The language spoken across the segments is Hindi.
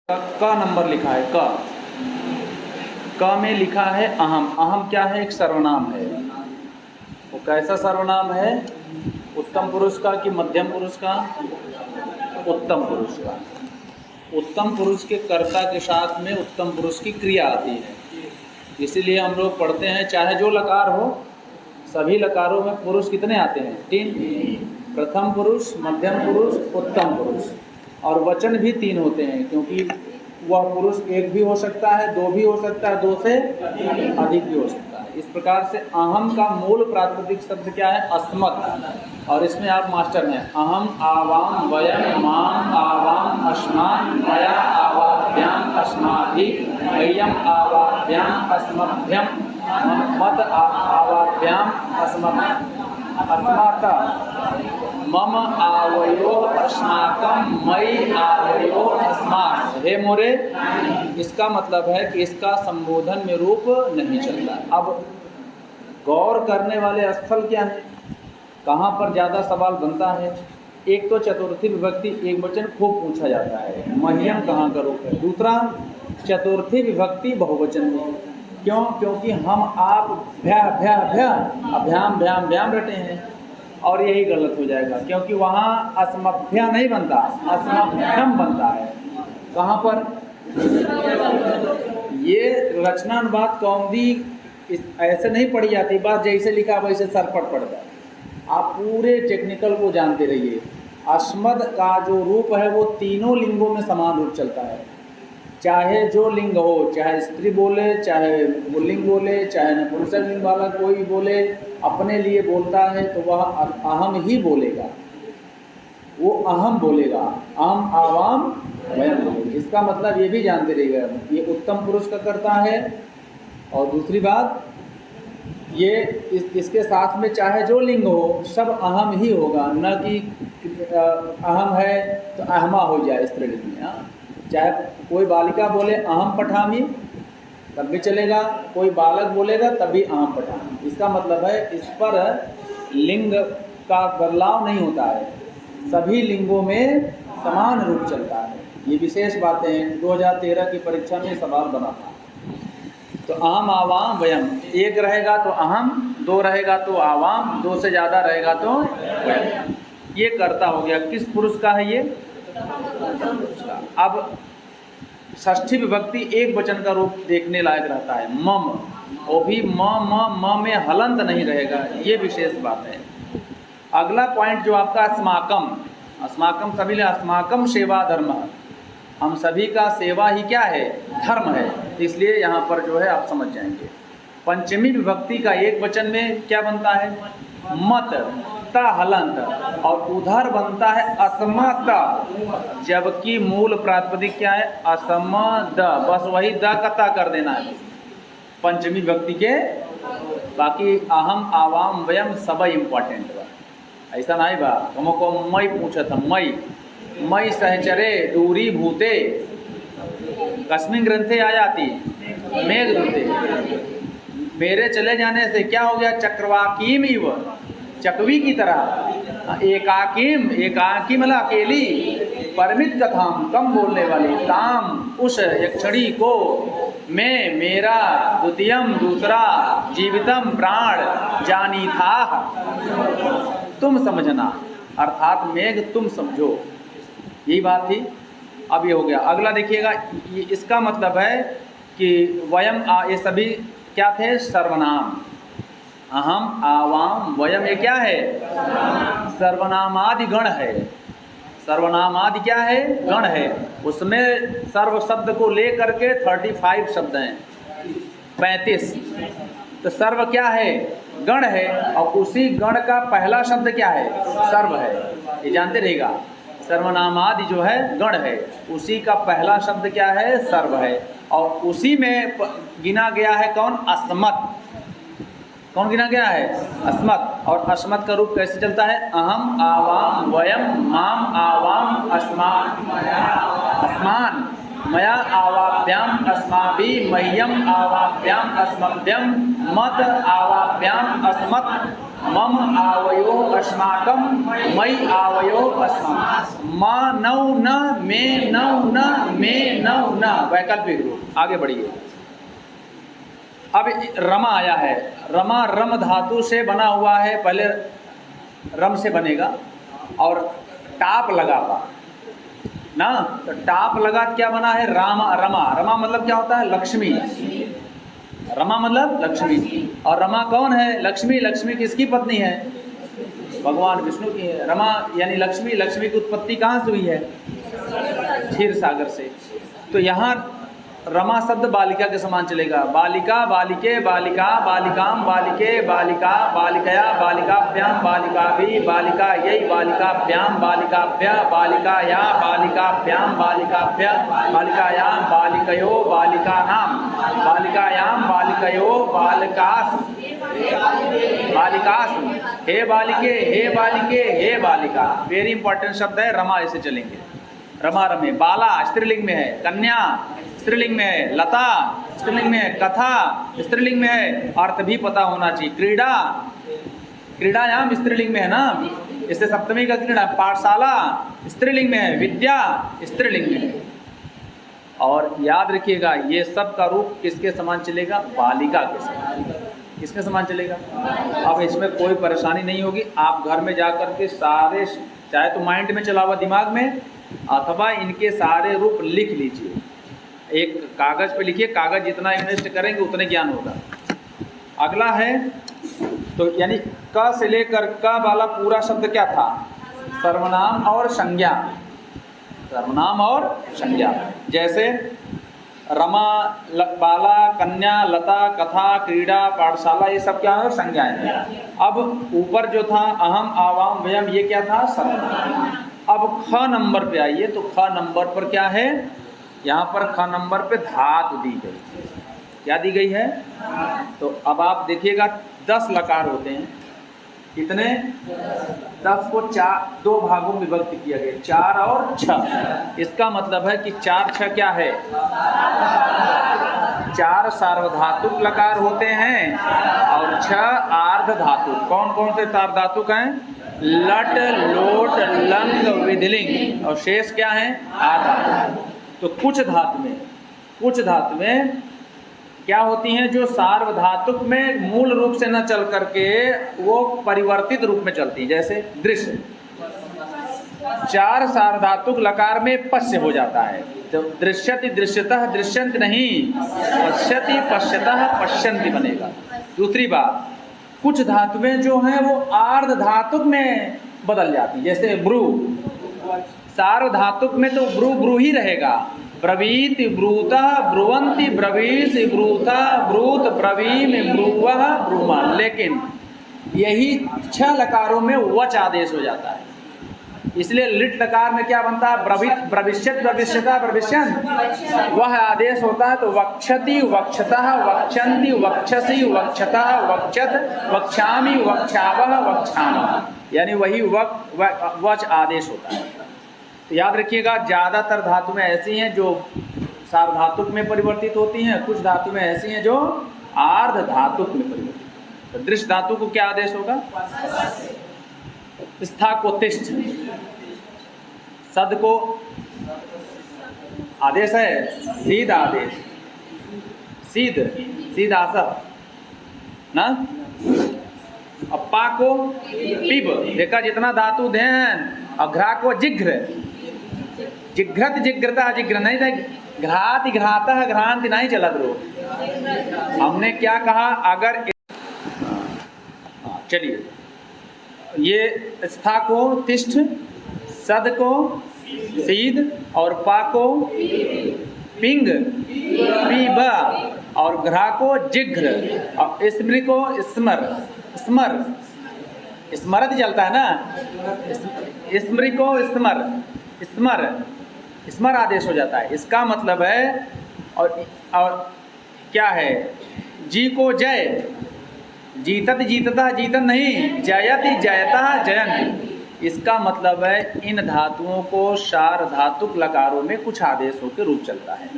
क नंबर लिखा है। क में लिखा है अहम। अहम क्या है? एक सर्वनाम है। वो कैसा सर्वनाम है? उत्तम पुरुष का कि मध्यम पुरुष का? उत्तम पुरुष का। उत्तम पुरुष के कर्ता के साथ में उत्तम पुरुष की क्रिया आती है। इसीलिए हम लोग पढ़ते हैं, चाहे जो लकार हो, सभी लकारों में पुरुष कितने आते हैं? 3। प्रथम पुरुष, मध्यम पुरुष, उत्तम पुरुष। और वचन भी 3 होते हैं, क्योंकि वह पुरुष एक भी हो सकता है, 2 भी हो सकता है, 2 से अधिक भी हो सकता है। इस प्रकार से अहम का मूल प्राकृतिक शब्द क्या है? अस्मत्। और इसमें आप मास्टर हैं। अहम, आवाम, वयम, माम, आवाम, अस्मान्, मया, आवाभ्याम, अस्माभि, मह्यम, आवाभ्याम, अस्मभ्यम, मत, आवाभ्याम, अस्माक, मम, आवयो, अस्माकम, मयि, आवयो, अस्माक। हे मोरे, इसका मतलब है कि इसका संबोधन में रूप नहीं चलता। अब गौर करने वाले स्थल क्या है? कहाँ पर ज़्यादा सवाल बनता है? एक तो चतुर्थी विभक्ति एक वचन खूब पूछा जाता है, मह्यम कहाँ का रूप है। दूसरा, चतुर्थी विभक्ति बहुवचन में। क्यों? क्योंकि हम आप भ्या भ्या भ्या अभ्याम भ्याम भ्याम रटे हैं, और यही गलत हो जाएगा, क्योंकि वहाँ अस्मभ्या नहीं बनता, अस्मभ्यम बनता है। कहाँ पर? ये रचना अनुवाद कौमुदी ऐसे नहीं पढ़ी जाती, बात जैसे लिखा वैसे सरपट पड़ता है। आप पूरे टेक्निकल को जानते रहिए। अस्मद का जो रूप है वो तीनों लिंगों में समान रूप चलता है। चाहे जो लिंग हो, चाहे स्त्री बोले, चाहे पुल्लिंग बोले, चाहे नपुंसकलिंग वाला कोई बोले, अपने लिए बोलता है तो वह अहम ही बोलेगा, वो अहम बोलेगा। अहम, आवाम, वयम बोलेगा। इसका मतलब ये भी जानते रहिएगा, ये उत्तम पुरुष का करता है। और दूसरी बात, ये इसके साथ में चाहे जो लिंग हो सब अहम ही होगा, न कि अहम है तो अहमा हो जाए स्त्रीलिंग में। चाहे कोई बालिका बोले अहम पठामी तब भी चलेगा, कोई बालक बोलेगा तब भी अहम पठामी। इसका मतलब है इस पर लिंग का बदलाव नहीं होता है, सभी लिंगों में समान रूप चलता है। ये विशेष बातें हैं। 2013 की परीक्षा में सवाल बना था। तो अहम, आवाम, वयम, एक रहेगा तो अहम, 2 रहेगा तो आवाम, 2 से ज़्यादा रहेगा तो वयम। ये कर्ता हो गया। किस पुरुष का है ये? अब षष्ठी विभक्ति एक वचन का रूप देखने लायक रहता है। मम, वो भी म में हलंत नहीं रहेगा, ये विशेष बात है। अगला पॉइंट जो आपका अस्माकम, अस्माकम सभी ले, अस्माकम सेवा धर्म, हम सभी का सेवा ही क्या है? धर्म है। इसलिए यहाँ पर जो है आप समझ जाएंगे। पंचमी विभक्ति का एक वचन में क्या बनता है? मत, ता हलंत, और उधर बनता है असमद, जबकि मूल प्रातिपदिक क्या है? असमद। बस वही द का ता कर देना है पंचमी विभक्ति के। बाकी अहम, आवाम, वयम सब इम्पोर्टेंट बा, ऐसा नहीं बा। हमको मई पूछा था, मई सहचरे दूरी भूते कस्मिन ग्रंथे आ जाती मेघदूते। मेरे चले जाने से क्या हो गया? चक्रवाकीम इव, चकवी की तरह। एकाकीम, एकाकी मतलब अकेली। परमित कथाम, कम बोलने वाली। ताम, उस यक्षणी को। मैं, मेरा। द्वितीयम, दूसरा। जीवितम, प्राण। जानी था, तुम समझना, अर्थात मेघ तुम समझो, यही बात थी। अब ये हो गया। अगला देखिएगा, इसका मतलब है कि वयम, ये सभी क्या थे? सर्वनाम। अहम, आवाम, वयम, ये क्या है? सर्वनामादि गण है। सर्वनामादि क्या है? गण है। उसमें सर्व शब्द को ले करके 35 शब्द हैं, 35। तो सर्व क्या है? गण है। और उसी गण का पहला शब्द क्या है? सर्व है। ये जानते रहिएगा। सर्वनामादि जो है गण है, उसी का पहला शब्द क्या है? सर्व है। और उसी में गिना गया है कौन? अस्मत्। कौन गिना गया है? अस्मत्। और अस्मत् का रूप कैसे चलता है? अहम, आवाम, वयम, माम, आवाम, अस्मान, मया, आवाभ्याम, अस्माभि, मह्यम, आवाभ्याम, अस्मभ्यम, मत, आवाभ्याम, अस्मत्, मम आवयो अस्माकम, मई आवयो अस्माकं, मा नौ न, में नौ न, में नौ न, वैकल्पिक रूप। आगे बढ़िए। अब रमा आया है, रमा रम धातु से बना हुआ है, पहले रम से बनेगा और टाप लगा हुआ ना, तो टाप लगा क्या बना है, रामा। रमा, रमा मतलब क्या होता है, लक्ष्मी। रमा मतलब लक्ष्मी। और रमा कौन है, लक्ष्मी। लक्ष्मी किसकी पत्नी है, भगवान विष्णु की है। रमा यानी लक्ष्मी। लक्ष्मी की उत्पत्ति कहाँ से हुई है, क्षीर सागर से। तो यहाँ रमा शब्द बालिका के समान चलेगा। बालिका, बालिके, बालिका, बालिकाम, बालिके, बालिका, बालिकया, बालिकाभ्याम, बालिकाभि, बालिका यही, बालिकाभ्याम, बालिकाभ्य, बालिकाया, बालिकाभ्याम, बालिकाभ्य, बालिकायाम, बालिकयो, बालिकानाम, बालिकायाम, बालिकयो, बालिकास, बालिकास, हे बालिके, हे बालिके, हे बालिका। वेरी इंपॉर्टेंट शब्द है, रमा ऐसे चलेंगे। रमा रमे। बाला स्त्रीलिंग में है, कन्या स्त्रीलिंग में है, लता स्त्रीलिंग में है, कथा स्त्रीलिंग में है, अर्थ भी पता होना चाहिए। क्रीड़ा, क्रीड़ा यहाँ स्त्रीलिंग में है ना, इससे सप्तमी का क्रीड़ा। पाठशाला स्त्रीलिंग में है, विद्या स्त्रीलिंग में है। और याद रखिएगा ये सब का रूप किसके समान चलेगा, बालिका के समान। किसके समान चलेगा। अब इसमें कोई परेशानी नहीं होगी, आप घर में जा कर के सारे, चाहे तो माइंड में चला हुआ दिमाग में, अथवा इनके सारे रूप लिख लीजिए। एक कागज़ पे लिखिए, कागज़ जितना इन्वेस्ट करेंगे उतने ज्ञान होगा। अगला है तो यानी क से लेकर क वाला पूरा शब्द क्या था, सर्वनाम और संज्ञा। सर्वनाम और संज्ञा, जैसे रमा, बाला, कन्या, लता, कथा, क्रीड़ा, पाठशाला, ये सब क्या है, संज्ञाएं हैं। अब ऊपर जो था अहम, आवाम, वयम, ये क्या था, सर्वनाम। अब ख नंबर पे आइए, तो ख नंबर पर क्या है, यहाँ पर ख नंबर पे धातु दी गई। क्या दी गई है, तो अब आप देखिएगा 10 लकार होते हैं। कितने, 10 को 2 भागों में विभक्त किया गया, 4 और 6। इसका मतलब है कि 4 6 क्या है, 4 सार्वधातुक लकार होते हैं और 6 आर्ध धातु। कौन कौन से सार्वधातुक हैं, लट, लोट, लंग, विधिलिंग, और शेष क्या है, आर्ध। तो कुछ धातु में क्या होती हैं, जो सार्वधातुक में मूल रूप से न चल करके वो परिवर्तित रूप में चलती हैं। जैसे दृश्य, 4 सार्वधातुक लकार में पश्य हो जाता है, तो दृश्यति दृश्यतः, दृश्यंत नहीं, पश्यति पश्यतः, पश्यन्ति बनेगा। दूसरी बात, कुछ धातुएं जो हैं वो आर्ध धातुक में बदल जाती, जैसे ब्रू। सार्वधातुक में तो ब्रू ब्रू ही रहेगा, ब्रवीत, ब्रूतः, ब्रुवंति, ब्रवीस, ब्रूता, ब्रूत, ब्रवीम, ब्रुवः, ब्रूमा। लेकिन यही 6 लकारों में वच आदेश हो जाता है, इसलिए लिट लकार में क्या बनता है, ब्रवित, ब्रविष्यत, ब्रविष्यता, ब्रविष्यन्, वह आदेश होता है। तो वक्षति, वक्षतः, वक्षन्ति, वक्षसि, वक्षतः, वक्षत, वक्षामि, वक्षावः, वक्षामः, यानी वही वच आदेश होता है। तो याद रखिएगा, ज़्यादातर धातु में ऐसी हैं जो सार्वधातुक में परिवर्तित होती हैं, कुछ धातु में ऐसी हैं जो आर्ध धातुक में परिवर्तित। तो दृश्य धातु को क्या आदेश होगा, स्था को तिष्ठ, सद को आदेश है सीध आदेश, सीध, सीध आसप ना। अब पा को पिब, देखा जितना धातु ध्यान। और घ्रा को जिघ्र, जिघ्रत, जिघ्रता, जिघ्र नहीं था, घ्राति, घ्राता, घ्रांति नहीं चला। तो हमने क्या कहा, अगर चलिए, ये स्था को तिष्ठ, सद को सीध, और पा को पिंग, पीब, और घ्रा को जिघ्र, और स्मृ को स्मर, स्मर, स्मरत चलता है ना, स्मृ को स्मर, स्मर, स्मर आदेश हो जाता है। इसका मतलब है, और क्या है, जी को जय, जीतत, जीतता, जीतन नहीं, जयति, जयता, जयंत। इसका मतलब है इन धातुओं को सार्वधातुक लकारों में कुछ आदेशों के रूप चलता है।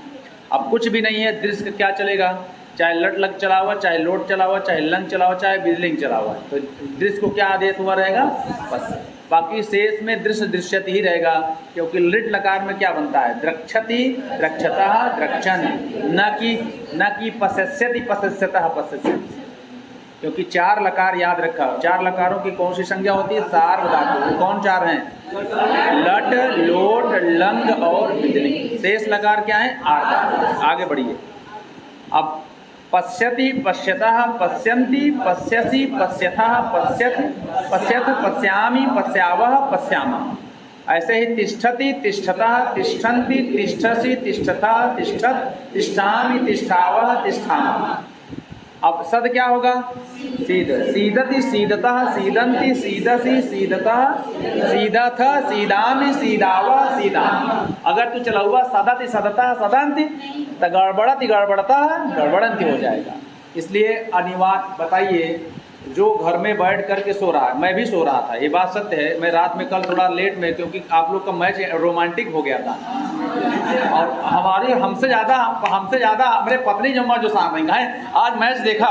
अब कुछ भी नहीं है, दृश्य क्या चलेगा, चाहे लट लग चला हुआ, चाहे लोट चला हुआ, चाहे लंग चला हुआ, चाहे बिजलिंग चला हुआ है, तो दृश्य को क्या आदेश हुआ रहेगा? बस। बाकी शेष में दृश्य दृश्यति ही रहेगा, क्योंकि लिट लकार में क्या बनता है? द्रक्षति, द्रक्षतः, द्रक्षण, न कि पश्यति, पश्यतः, पश्यति। क्योंकि 4 लकार याद रखा, 4 लकारों की कौन सी संज्ञा होती है? सार्व धातु। कौन 4 हैं? लट, लोट, लंग और बिजलिंग। शेष लकार क्या है? आर्ध। आगे बढ़िए। अब पश्यति, पश्यतः, पश्यन्ति, पश्यसि, पश्यथः, पश्यत, पश्यत, पश्यामि, पश्यावः, पश्यामः। ऐसे ही तिष्ठति, तिष्ठतः, तिष्ठन्ति, तिष्ठसि, तिष्ठतः, तिष्ठत, तिष्ठामि, तिष्ठावः, तिष्ठामः। अब सद क्या होगा? सीध। सीदति, सीदतः, सीदन्ति, सीदसि, सीदतः, सीदथ, सीदामि, सीदावः, सीदामि। अगर तू चला हुआ सदति, सदतः, सदन्ति, तो गड़बड़ति, गड़बड़तः, गड़बड़न्ति हो जाएगा। इसलिए अनिवार्य बताइए, जो घर में बैठ करके सो रहा है, मैं भी सो रहा था, ये बात सत्य है। मैं रात में कल थोड़ा लेट में, क्योंकि आप लोग का मैच रोमांटिक हो गया था, और हमसे ज़्यादा हमारे पत्नी जम्मा जो सामने है, आज मैच देखा।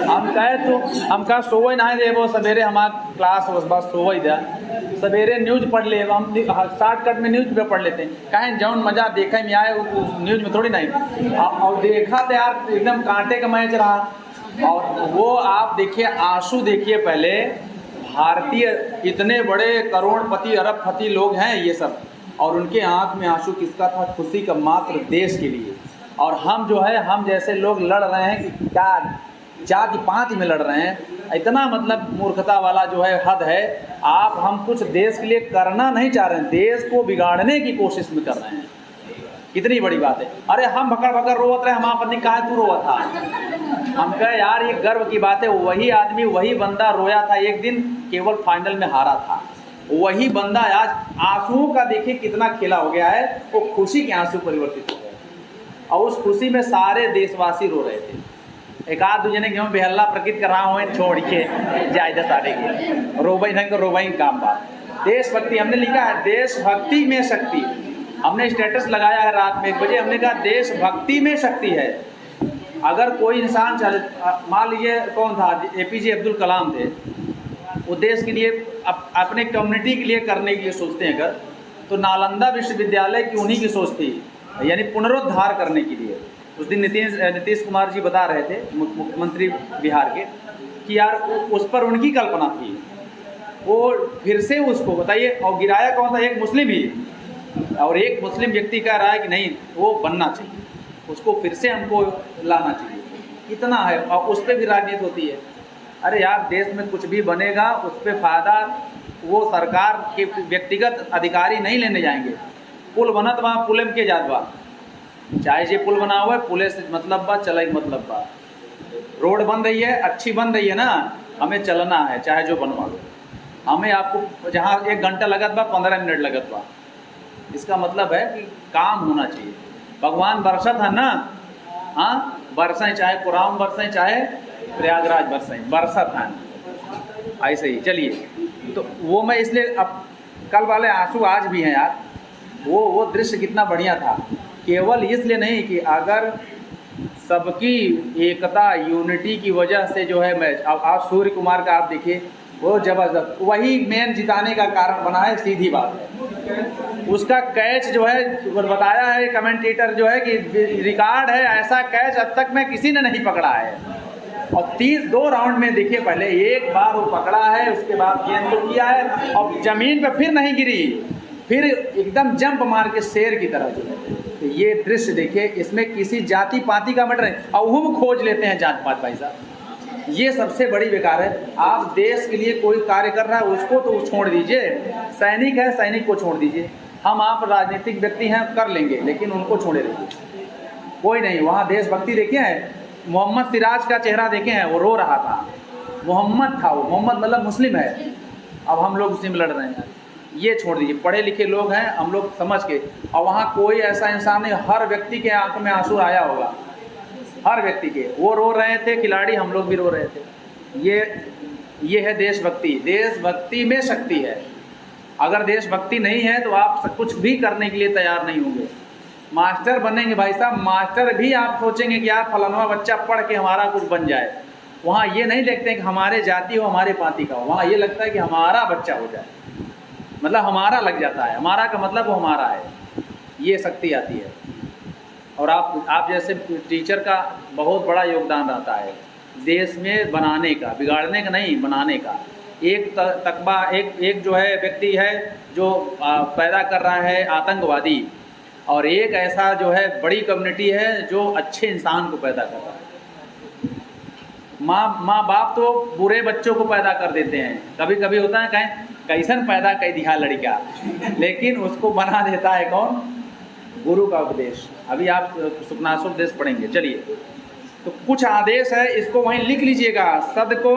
हम कहे तो हम कहा सोवे ना दे, वो सवेरे हमारा क्लास उस बात सोवे दिया, सवेरे न्यूज़ पढ़ ले, हम शॉर्टकट में न्यूज़ पे पढ़ लेते हैं। कहें जौन मज़ा देखे में आए न्यूज़ में थोड़ी नहीं। और देखा तो यार एकदम कांटे का मैच रहा। और वो आप देखिए, आंसू देखिए पहले, भारतीय इतने बड़े करोड़पति अरबपति लोग हैं ये सब, और उनके आंख में आंसू किसका था? खुशी का, मात्र देश के लिए। और हम जो है, हम जैसे लोग लड़ रहे हैं कि क्या जाति पाति में लड़ रहे हैं, इतना मतलब मूर्खता वाला जो है हद है। हम कुछ देश के लिए करना नहीं चाह रहे हैं, देश को बिगाड़ने की कोशिश में कर रहे हैं। कितनी बड़ी बात है। अरे हम भकड़ भकड़ रोवत रहे, हमारा पत्नी कहा तू रोवा था? हम कहे यार ये गर्व की बात है, वही आदमी, वही बंदा रोया था एक दिन, केवल फाइनल में हारा था। वही बंदा आज आंसुओं का देखिए कितना खेला हो गया है, वो खुशी के आंसू परिवर्तित हो गए, और उस खुशी में सारे देशवासी रो रहे थे। एक आध दूसरे क्यों बेहल्ला प्रकृति कर रहा हूँ, छोड़ के जायदा सारे के रोबई ढंग रोबई काम बात। देशभक्ति हमने लिखा है, देशभक्ति में शक्ति। हमने स्टेटस लगाया है रात में 1 बजे, हमने कहा देशभक्ति में शक्ति है। अगर कोई इंसान चले, मान लीजिए कौन था, APJ अब्दुल कलाम थे, वो देश के लिए अपने कम्युनिटी के लिए करने के लिए सोचते हैं अगर, तो नालंदा विश्वविद्यालय की उन्हीं की सोच थी, यानी पुनरुद्धार करने के लिए। उस दिन नीतीश कुमार जी बता रहे थे, मुख्यमंत्री बिहार के, कि यार उस पर उनकी कल्पना थी, वो फिर से उसको बताइए। और गिराया कौन था? एक मुस्लिम ही, और एक मुस्लिम व्यक्ति कह रहा है कि नहीं वो बनना चाहिए, उसको फिर से हमको लाना चाहिए। इतना है, और उस पर भी राजनीति होती है। अरे यार देश में कुछ भी बनेगा, उस पर फ़ायदा वो सरकार के व्यक्तिगत अधिकारी नहीं लेने जाएंगे। पुल बनत वहाँ पुल में के जात बा, चाहे ये पुल बना हुआ है, पुले से मतलब बा, चले मतलब बा। रोड बन रही है, अच्छी बन रही है ना, हमें चलना है, चाहे जो बनवा लो। हमें आपको जहाँ 1 घंटा लगत बा, 15 मिनट लगत बा। इसका मतलब है कि काम होना चाहिए। भगवान बरसत है ना, हाँ बरसें, चाहे कुरान बरसें, चाहे प्रयागराज बरसें, बरसत है ऐसे ही। चलिए, तो वो मैं इसलिए, अब कल वाले आंसू आज भी हैं यार। वो दृश्य कितना बढ़िया था, केवल इसलिए नहीं कि अगर सबकी एकता, यूनिटी की वजह से जो है मैच। अब आप सूर्य कुमार का आप देखिए, वो ज़बरदस्त, वही मेन जिताने का कारण बना है, सीधी बात है। उसका कैच जो है, बताया है कमेंटेटर जो है कि रिकॉर्ड है, ऐसा कैच अब तक में किसी ने नहीं पकड़ा है। और 2 राउंड में देखिए, पहले एक बार वो पकड़ा है, उसके बाद गेंद को किया है, और ज़मीन पे फिर नहीं गिरी, फिर एकदम जंप मार के शेर की तरह जो है। तो ये दृश्य देखिए, इसमें किसी जाति पाति का मैटर नहीं, और हम खोज लेते हैं जात पात। भाई साहब, ये सबसे बड़ी बेकार है। आप देश के लिए कोई कार्य कर रहा है, उसको तो छोड़ दीजिए, सैनिक है, सैनिक को छोड़ दीजिए। हम आप राजनीतिक व्यक्ति हैं, कर लेंगे, लेकिन उनको छोड़े रहिए। कोई नहीं, वहाँ देशभक्ति देखे हैं, मोहम्मद सिराज का चेहरा देखे हैं, वो रो रहा था। मोहम्मद था वो, मोहम्मद मतलब मुस्लिम है, अब हम लोग उसी में लड़ रहे हैं। ये छोड़ दीजिए, पढ़े लिखे लोग हैं हम लोग, समझ के। और वहाँ कोई ऐसा इंसान नहीं, हर व्यक्ति के आंख में आंसू आया होगा, हर व्यक्ति के। वो रो रहे थे खिलाड़ी, हम लोग भी रो रहे थे। ये है देशभक्ति। देशभक्ति में शक्ति है। अगर देशभक्ति नहीं है तो आप कुछ भी करने के लिए तैयार नहीं होंगे। मास्टर बनेंगे भाई साहब, मास्टर भी आप सोचेंगे कि यार फलाना बच्चा पढ़ के हमारा कुछ बन जाए। वहाँ ये नहीं देखते हैं कि हमारे जाति हो हमारे पाति का हो, वहाँ ये लगता है कि हमारा बच्चा हो जाए, मतलब हमारा लग जाता है, हमारा का मतलब वो हमारा है, ये शक्ति आती है। और आप जैसे टीचर का बहुत बड़ा योगदान रहता है देश में बनाने का, बिगाड़ने का नहीं, बनाने का। एक तकबा एक जो है व्यक्ति है जो पैदा कर रहा है आतंकवादी, और एक ऐसा जो है बड़ी कम्युनिटी है जो अच्छे इंसान को पैदा कर रहा है। माँ बाप तो बुरे बच्चों को पैदा कर देते हैं, कभी कभी होता है कहें कैसन पैदा कर दिया लड़का, लेकिन उसको बना देता है कौन? गुरु का उपदेश। अभी आप सुखनासुपदेश पढ़ेंगे, चलिए। तो कुछ आदेश है, इसको वहीं लिख लीजिएगा। सद को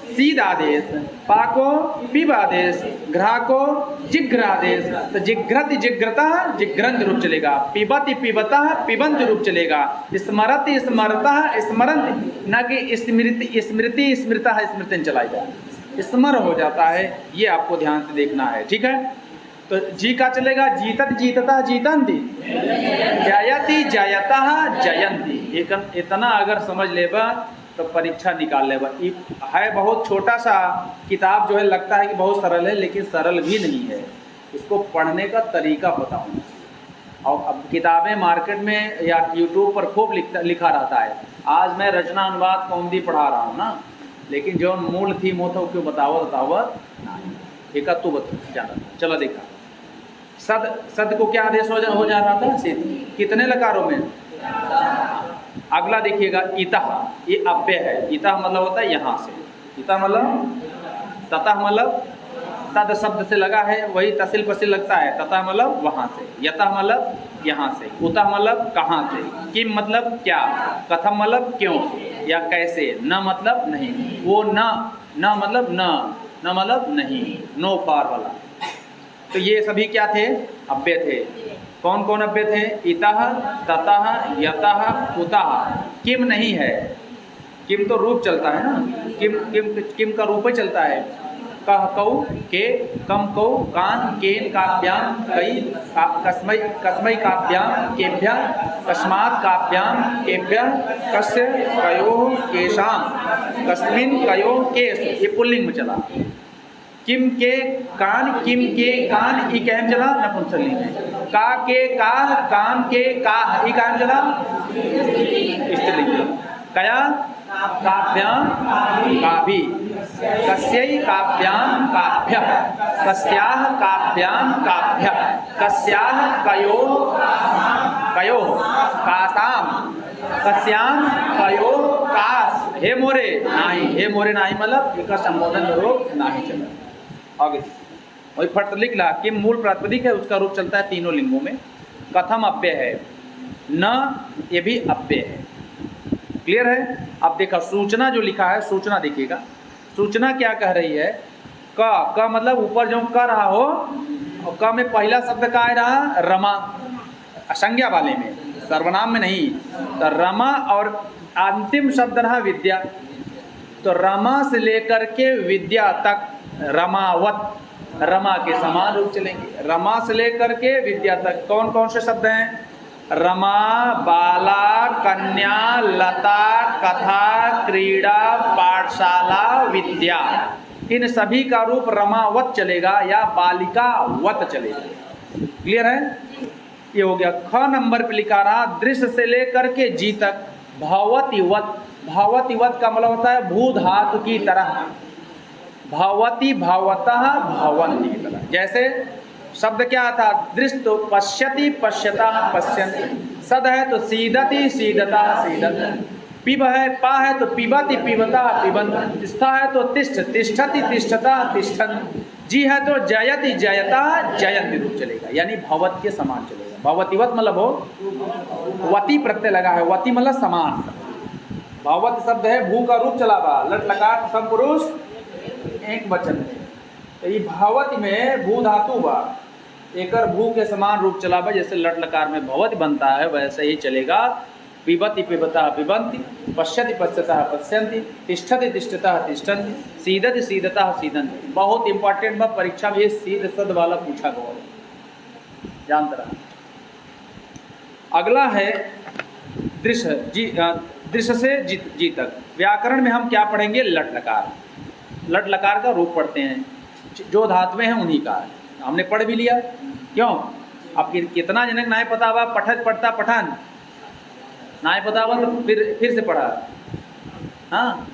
सीध आदेश, पा को पिब आदेश, घ्रा को जिघ्र आदेश। तो जिघ्रति जिघ्रता जिघ्रंत रूप चलेगा, पिबति पिबता पिबंत रूप चलेगा, स्मरति स्मरता स्मरंत, न कि स्मृति स्मृति स्मृता स्मृतिन चलाएगा, स्मर हो जाता है। ये आपको ध्यान से देखना है, ठीक है। तो जी का चलेगा जीतत जीतता जीतंती, जयति जयता जयंती। इतना अगर समझ लेबा तो परीक्षा निकाल लेबा। है बहुत छोटा सा किताब, जो है लगता है कि बहुत सरल है, लेकिन सरल भी नहीं है। इसको पढ़ने का तरीका पता होना चाहिए। और अब किताबें मार्केट में या यूट्यूब पर खूब लिखा रहता है। आज मैं रचना अनुवाद कौमुदी पढ़ा रहा हूँ ना, लेकिन जो मूल थीम होता है क्यों बतावत एक तू बता जाना। चलो देखा, सद को क्या आदेश हो जा रहा था? सिद्ध। कितने लकारों में? अगला देखिएगा इतः, ये अव्यय है। इतः मतलब होता है यहाँ से, इतः मतलब, ततः मतलब तद शब्द से लगा है, वही तसिल पसिल लगता है। ततः मतलब वहाँ से, यतः मतलब यहाँ से, कुतः मतलब कहाँ से, किम मतलब क्या, कथम मतलब क्यों या कैसे, न मतलब नहीं, वो न मतलब न मतलब नहीं, नो फार वाला। तो ये सभी क्या थे? अव्यय थे। कौन कौन अव्यय थे? इतः, ततः, यतः, कुतः। किम नहीं है, किम तो रूप चलता है ना, किम का रूप ही चलता है। कह कौ के, कम कौ कान, केन काभ्याम, कई कस्मै काभ्याम, केभ्य कस्मात् काभ्याम, केभ्य कस्य कयोः केशाम, कस्मिन् कयोः केश। ये पुल्लिंग में चला। किम के कान, किम के कान, ई कहम चला नपुंसकलिंग में। का के काह, कान के काह, ई कहम चला स्त्रीलिंग। कया काभ्याम काभि, कस्यै काभ्याम काभ्यः, कस्याः काभ्याम काभ्यः, कस्याः कयोः कासाम, कस्याम कयोः कास। हे मोरे नाही, हे मोरे नाही मतलब इसका संबोधन रूप नाही चला। आगे वही फट लिख ला कि मूल प्रातिपदिक है, उसका रूप चलता है तीनों लिंगों में। कथम अव्यय है, न ये भी अव्यय है। क्लियर है? अब देखा सूचना जो लिखा है, सूचना देखिएगा। सूचना क्या कह रही है? क मतलब ऊपर जो कह रहा हो, और क में पहला शब्द का आ रहा रमा, संज्ञा वाले में, सर्वनाम में नहीं। तो रमा और अंतिम शब्द रहा विद्या। तो रमा से लेकर के विद्या तक रमावत, रमा के समान रूप चलेंगे। रमा से लेकर के विद्या तक कौन कौन से शब्द हैं? रमा, बाला, कन्या, लता, कथा, क्रीड़ा, पाठशाला, विद्या। इन सभी का रूप रमावत चलेगा या बालिका वत चलेगा। क्लियर है? ये हो गया। ख नंबर पे लिखा रहा दृश्य से लेकर के जी तक भवति वत। भवति वत का मतलब होता है भू धातु की तरह। भवति भवतः भवन्ति की तरह। जैसे शब्द क्या था? दृश्य तो पश्यति पश्यता पश्यन्ति। सद है तो सीदति सीदता सीदत। पिब है, पा है तो पिबति पिबता पिबंत। स्था है तो तिष्ठ तिष्ठति तिष्ठता तिष्ठन। जी है तो जयति जयता जयंति रूप चलेगा, यानी भवत के समान चलेगा। भवतिवत मतलब हो वती प्रत्यय लगा है, वती मतलब समान। भवत शब्द है भू का रूप चला बा, लट लकार सब पुरुष एक वचन में। तो ये भवत में भू धातु बा, एकर भू के समान रूप चला बा। जैसे लट लकार में भवत बनता है वैसे ही चलेगा। पिबति पिबता पिबंति, पश्यति पश्यतः पश्यन्ति, तिष्ठति तिष्ठतः तिष्ठन्ति, सीदति सीदतः सीदन्ति। बहुत इंपॉर्टेंट बा, परीक्षा में ये सीध सद वाला पूछा गया, जानते रहा। अगला है दृश्य दृश्य से जी तक। व्याकरण में हम क्या पढ़ेंगे? लट लकार। लट लकार का रूप पढ़ते हैं, जो धातुएं हैं उन्हीं का हमने पढ़ भी लिया। क्यों? अब कितना जनक नाय पता हुआ पठत पढ़ता पठान नाय पता हुआ तो फिर से पढ़ा। हाँ,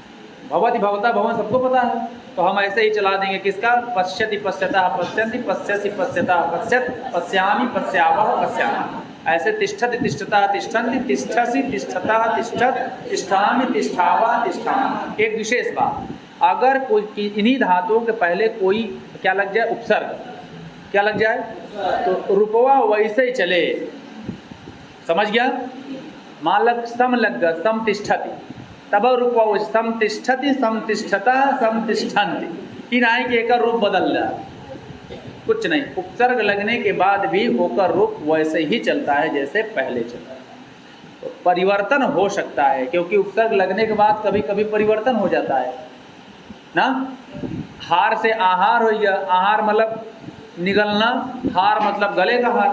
भवति भवता भवन सबको पता है, तो हम ऐसे ही चला देंगे। किसका? पश्यति पश्यता पश्यन्ति पश्यसि पश्यता पश्यत पश्यामि पश्यावः पश्यामि। ऐसे तिष्ठति तिष्ठता तिष्ठन्ति तिष्ठसि तिष्ठता तिष्ठत तिष्ठामि तिष्ठावा तिष्ठामि। एक विशेष बात, अगर कोई इन्हीं धातुओं के पहले कोई क्या लग जाए? उपसर्ग क्या लग जाए तो रूपवा वैसे ही चले। समझ गया? मान लग सम लग गया सम तिष्ठति, तब रूपवा वैसे सम तिष्ठति सम तिष्ठता सम तिष्ठन्ति। इन आए कि एक रूप बदल रहा, कुछ नहीं। उपसर्ग लगने के बाद भी होकर रूप वैसे ही चलता है जैसे पहले चलता है। तो परिवर्तन हो सकता है, क्योंकि उपसर्ग लगने के बाद कभी कभी परिवर्तन हो जाता है ना। हार से आहार हो गया, आहार मतलब निगलना, हार मतलब गले का हार।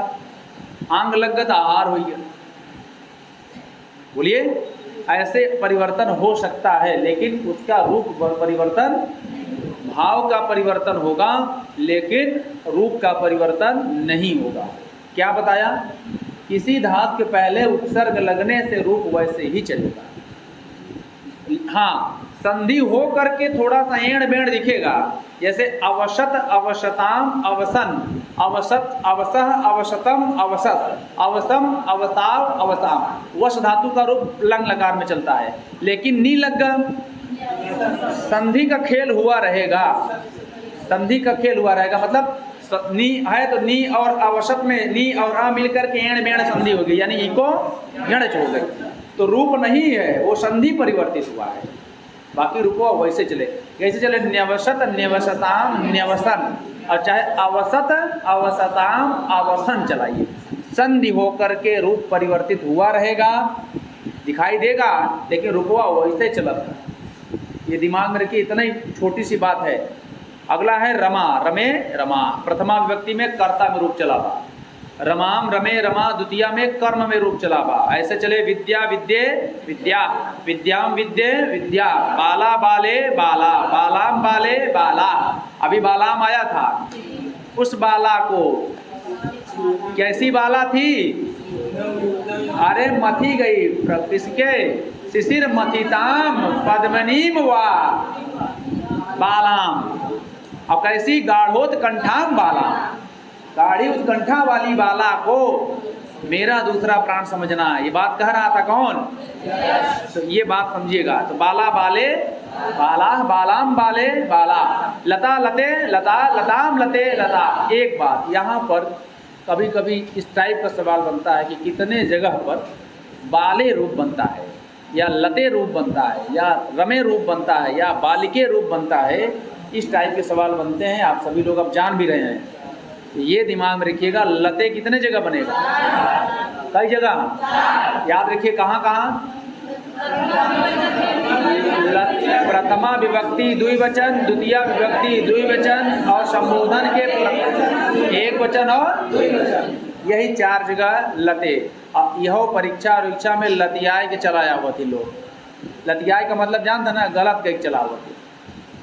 आंग लग गया तो आहार हो गया। बोलिए, ऐसे परिवर्तन हो सकता है, लेकिन उसका रूप परिवर्तन, भाव का परिवर्तन होगा, लेकिन रूप का परिवर्तन नहीं होगा। क्या बताया? किसी धातु के पहले उपसर्ग लगने से रूप वैसे ही चलेगा। हाँ, संधि हो करके थोड़ा सा एड़ बेड़ दिखेगा, जैसे अवशत अवशताम अवसन, अवसत अवसह अवशतम अवसत, अवसम अवसाव अवसाम। वश धातु का रूप लंग लकार में चलता है, लेकिन नी लगा संधि का खेल हुआ रहेगा। संधि का खेल हुआ रहेगा मतलब नी है तो नी और अवसत में नी और आ मिलकर के एण बेण संधि होगी, यानी इको गणच हो गई। तो रूप नहीं है, वो संधि परिवर्तित हुआ है। बाकी रूपो वैसे चले, कैसे चले? न्यवसत न्यवसताम न्यवसन, और चाहे अवसत अवसताम अवसन चलाइए। संधि होकर के रूप परिवर्तित हुआ रहेगा, दिखाई देगा, लेकिन रूपवा वैसे चलता। ये दिमाग में रखिए, इतना ही छोटी सी बात है। अगला है रमा। रमे रमा, प्रथमा विभक्ति में कर्ता में रूप चलावा। रमाम रमे रमा, द्वितीया में कर्म में रूप चलावा। ऐसे चले विद्या विद्ये विद्या, विद्याम विद्ये विद्या, बाला बाले बाला, बालाम बाले बाला। अभी बालाम आया था, उस बाला को कैसी बाला थी? अरे मथी गई, किसके? शिशिर मथिताम पद्मनीम वा बालाम। अब कैसी? गाढ़ोत कंठाम बाला, गाढ़ी उत्कंठा वाली बाला को मेरा दूसरा प्राण समझना। ये बात कह रहा था कौन? तो ये बात समझिएगा। तो बाला बाले बाला, बालाम बाले बाला, लता लते लता, लताम लते लता। एक बात यहाँ पर कभी कभी इस टाइप का सवाल बनता है कि कितने जगह पर बाले रूप बनता है, या लते रूप बनता है, या रमे रूप बनता है, या बालिके रूप बनता है। इस टाइप के सवाल बनते हैं, आप सभी लोग अब जान भी रहे हैं। तो ये दिमाग में रखिएगा, लते कितने जगह बनेगा? कई जगह याद रखिए। कहाँ कहाँ? प्रथमा विभक्ति द्विवचन, द्वितीय विभक्ति द्विवचन, और संबोधन के एक वचन और द्विवचन, यही 4 जगह लते। यह परीक्षा और इच्छा में लतियाय के चलाया हुआ थी लोग। लतियाय का मतलब जानता ना, गलत के चला हुआ थी।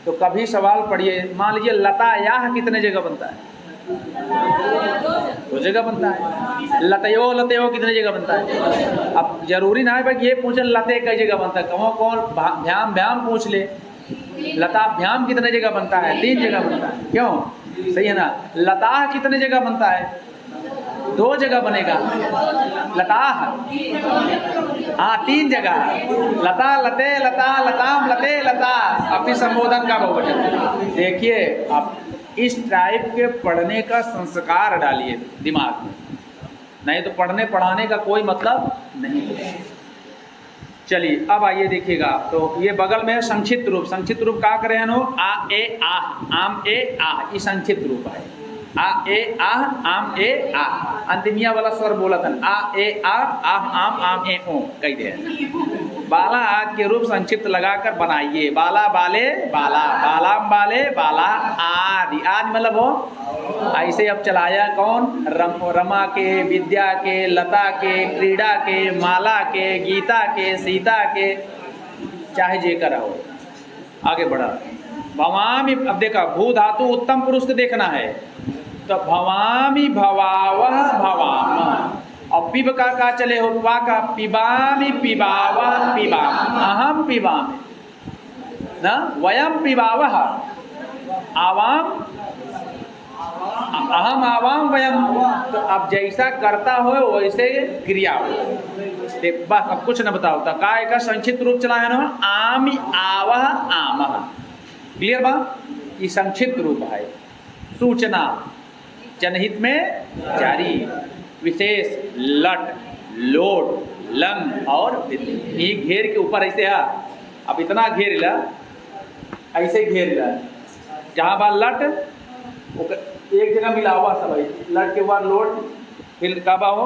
तो कभी सवाल पढ़िए, मान लीजिए लता याह कितने जगह बनता है? 2 जगह बनता है। लतयो लतयो कितने जगह बनता है? अब जरूरी ना है भाई ये पूछे लते कई जगह बनता है, कौन कौन भ्याम भ्याम पूछ ले। लताभ्याम कितने जगह बनता है? 3 जगह बनता है। क्यों? सही है ना। लताह कितने जगह बनता है? 2 जगह बनेगा। लताह, हाँ 3 जगह। लता लते लता, लताम लते लता। अपनी संबोधन का बहुवचन। देखिए, आप इस टाइप के पढ़ने का संस्कार डालिए दिमाग में, नहीं तो पढ़ने पढ़ाने का कोई मतलब नहीं है। चलिए अब आइए देखिएगा। तो ये बगल में है संक्षिप्त रूप। संक्षिप्त रूप क्या करें नो? आ ए आह, आम ए आह, ये संक्षिप्त रूप है। आ ए आह आम ए आ, अंतिमिया वाला स्वर बोला था आ ए आह आम आम ए ओ कह दे। बाला आज के रूप संक्षिप्त लगाकर बनाइए, बाला बाले बाला, बालाम बाले बाला आदि, आदि मतलब हो ऐसे अब चलाया कौन, रमा के, विद्या के, लता के, क्रीड़ा के, माला के, गीता के, सीता के, चाहे जेकर हो। आगे बढ़ा भवामी, अब देखा भू धातु उत्तम पुरुष को देखना है तो भवामी भवावह भवाम, और पिब का चले हो पा का पिबामी पिबावह पिबाम, अहम पिबामी ना, वयम पिबावह आवाम अहम आवाम वयम। तो अब जैसा करता हो वैसे क्रिया हो, बस अब कुछ न बताओ तो काय का संक्षिप्त रूप चला है ना, आमी आवह आमह, क्लियर बा, ये संक्षिप्त रूप है। सूचना जनहित में जारी, विशेष लट लोट लंग और ये घेर के ऊपर ऐसे है, अब इतना घेर ला ऐसे घेर ला, जहाँ बार लट एक जगह मिला हुआ सब है, लट के बाद लोट, फिर काबा हो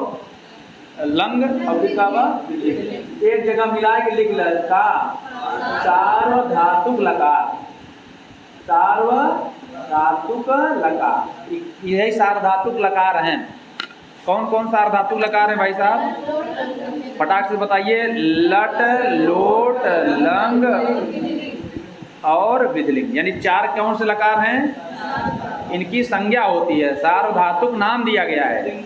लंग और फिर काबा एक जगह मिला के लिख ला का सार्वधातुक लकार, सार्वधातुक लकार, यही सार्वधातुक लकार हैं। कौन कौन सार्वधातुक लकार हैं भाई साहब, फटाक से बताइए। लट लोट लंग और विधलिंग, यानी चार कौन से लकार हैं, इनकी संज्ञा होती है, सार्वधातुक नाम दिया गया है।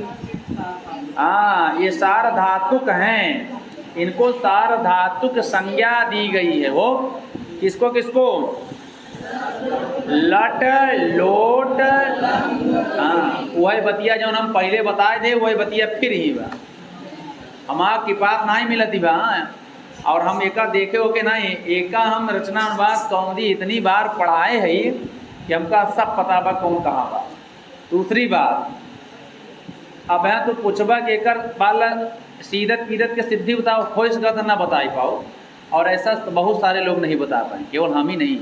हाँ ये सार्वधातुक हैं, इनको सार्वधातुक संज्ञा दी गई है। वो किसको किसको, लट लोट, हाँ वही बतिया जो हम पहले बताए थे वही बतिया फिर ही बा, हमारे पास नहीं मिलती बा। और हम एका देखे हो के नहीं, एका हम रचना अनुवाद कौंदी इतनी बार पढ़ाए है कि हमका सब पता बा कौन कहाँ बा। दूसरी बात, अब है तो पूछबा कि एकर बाल सीदत पीदत के सिद्धि बताओ, खोज सकत ना बता पाओ, और ऐसा बहुत सारे लोग नहीं बता पाए, केवल हम ही नहीं।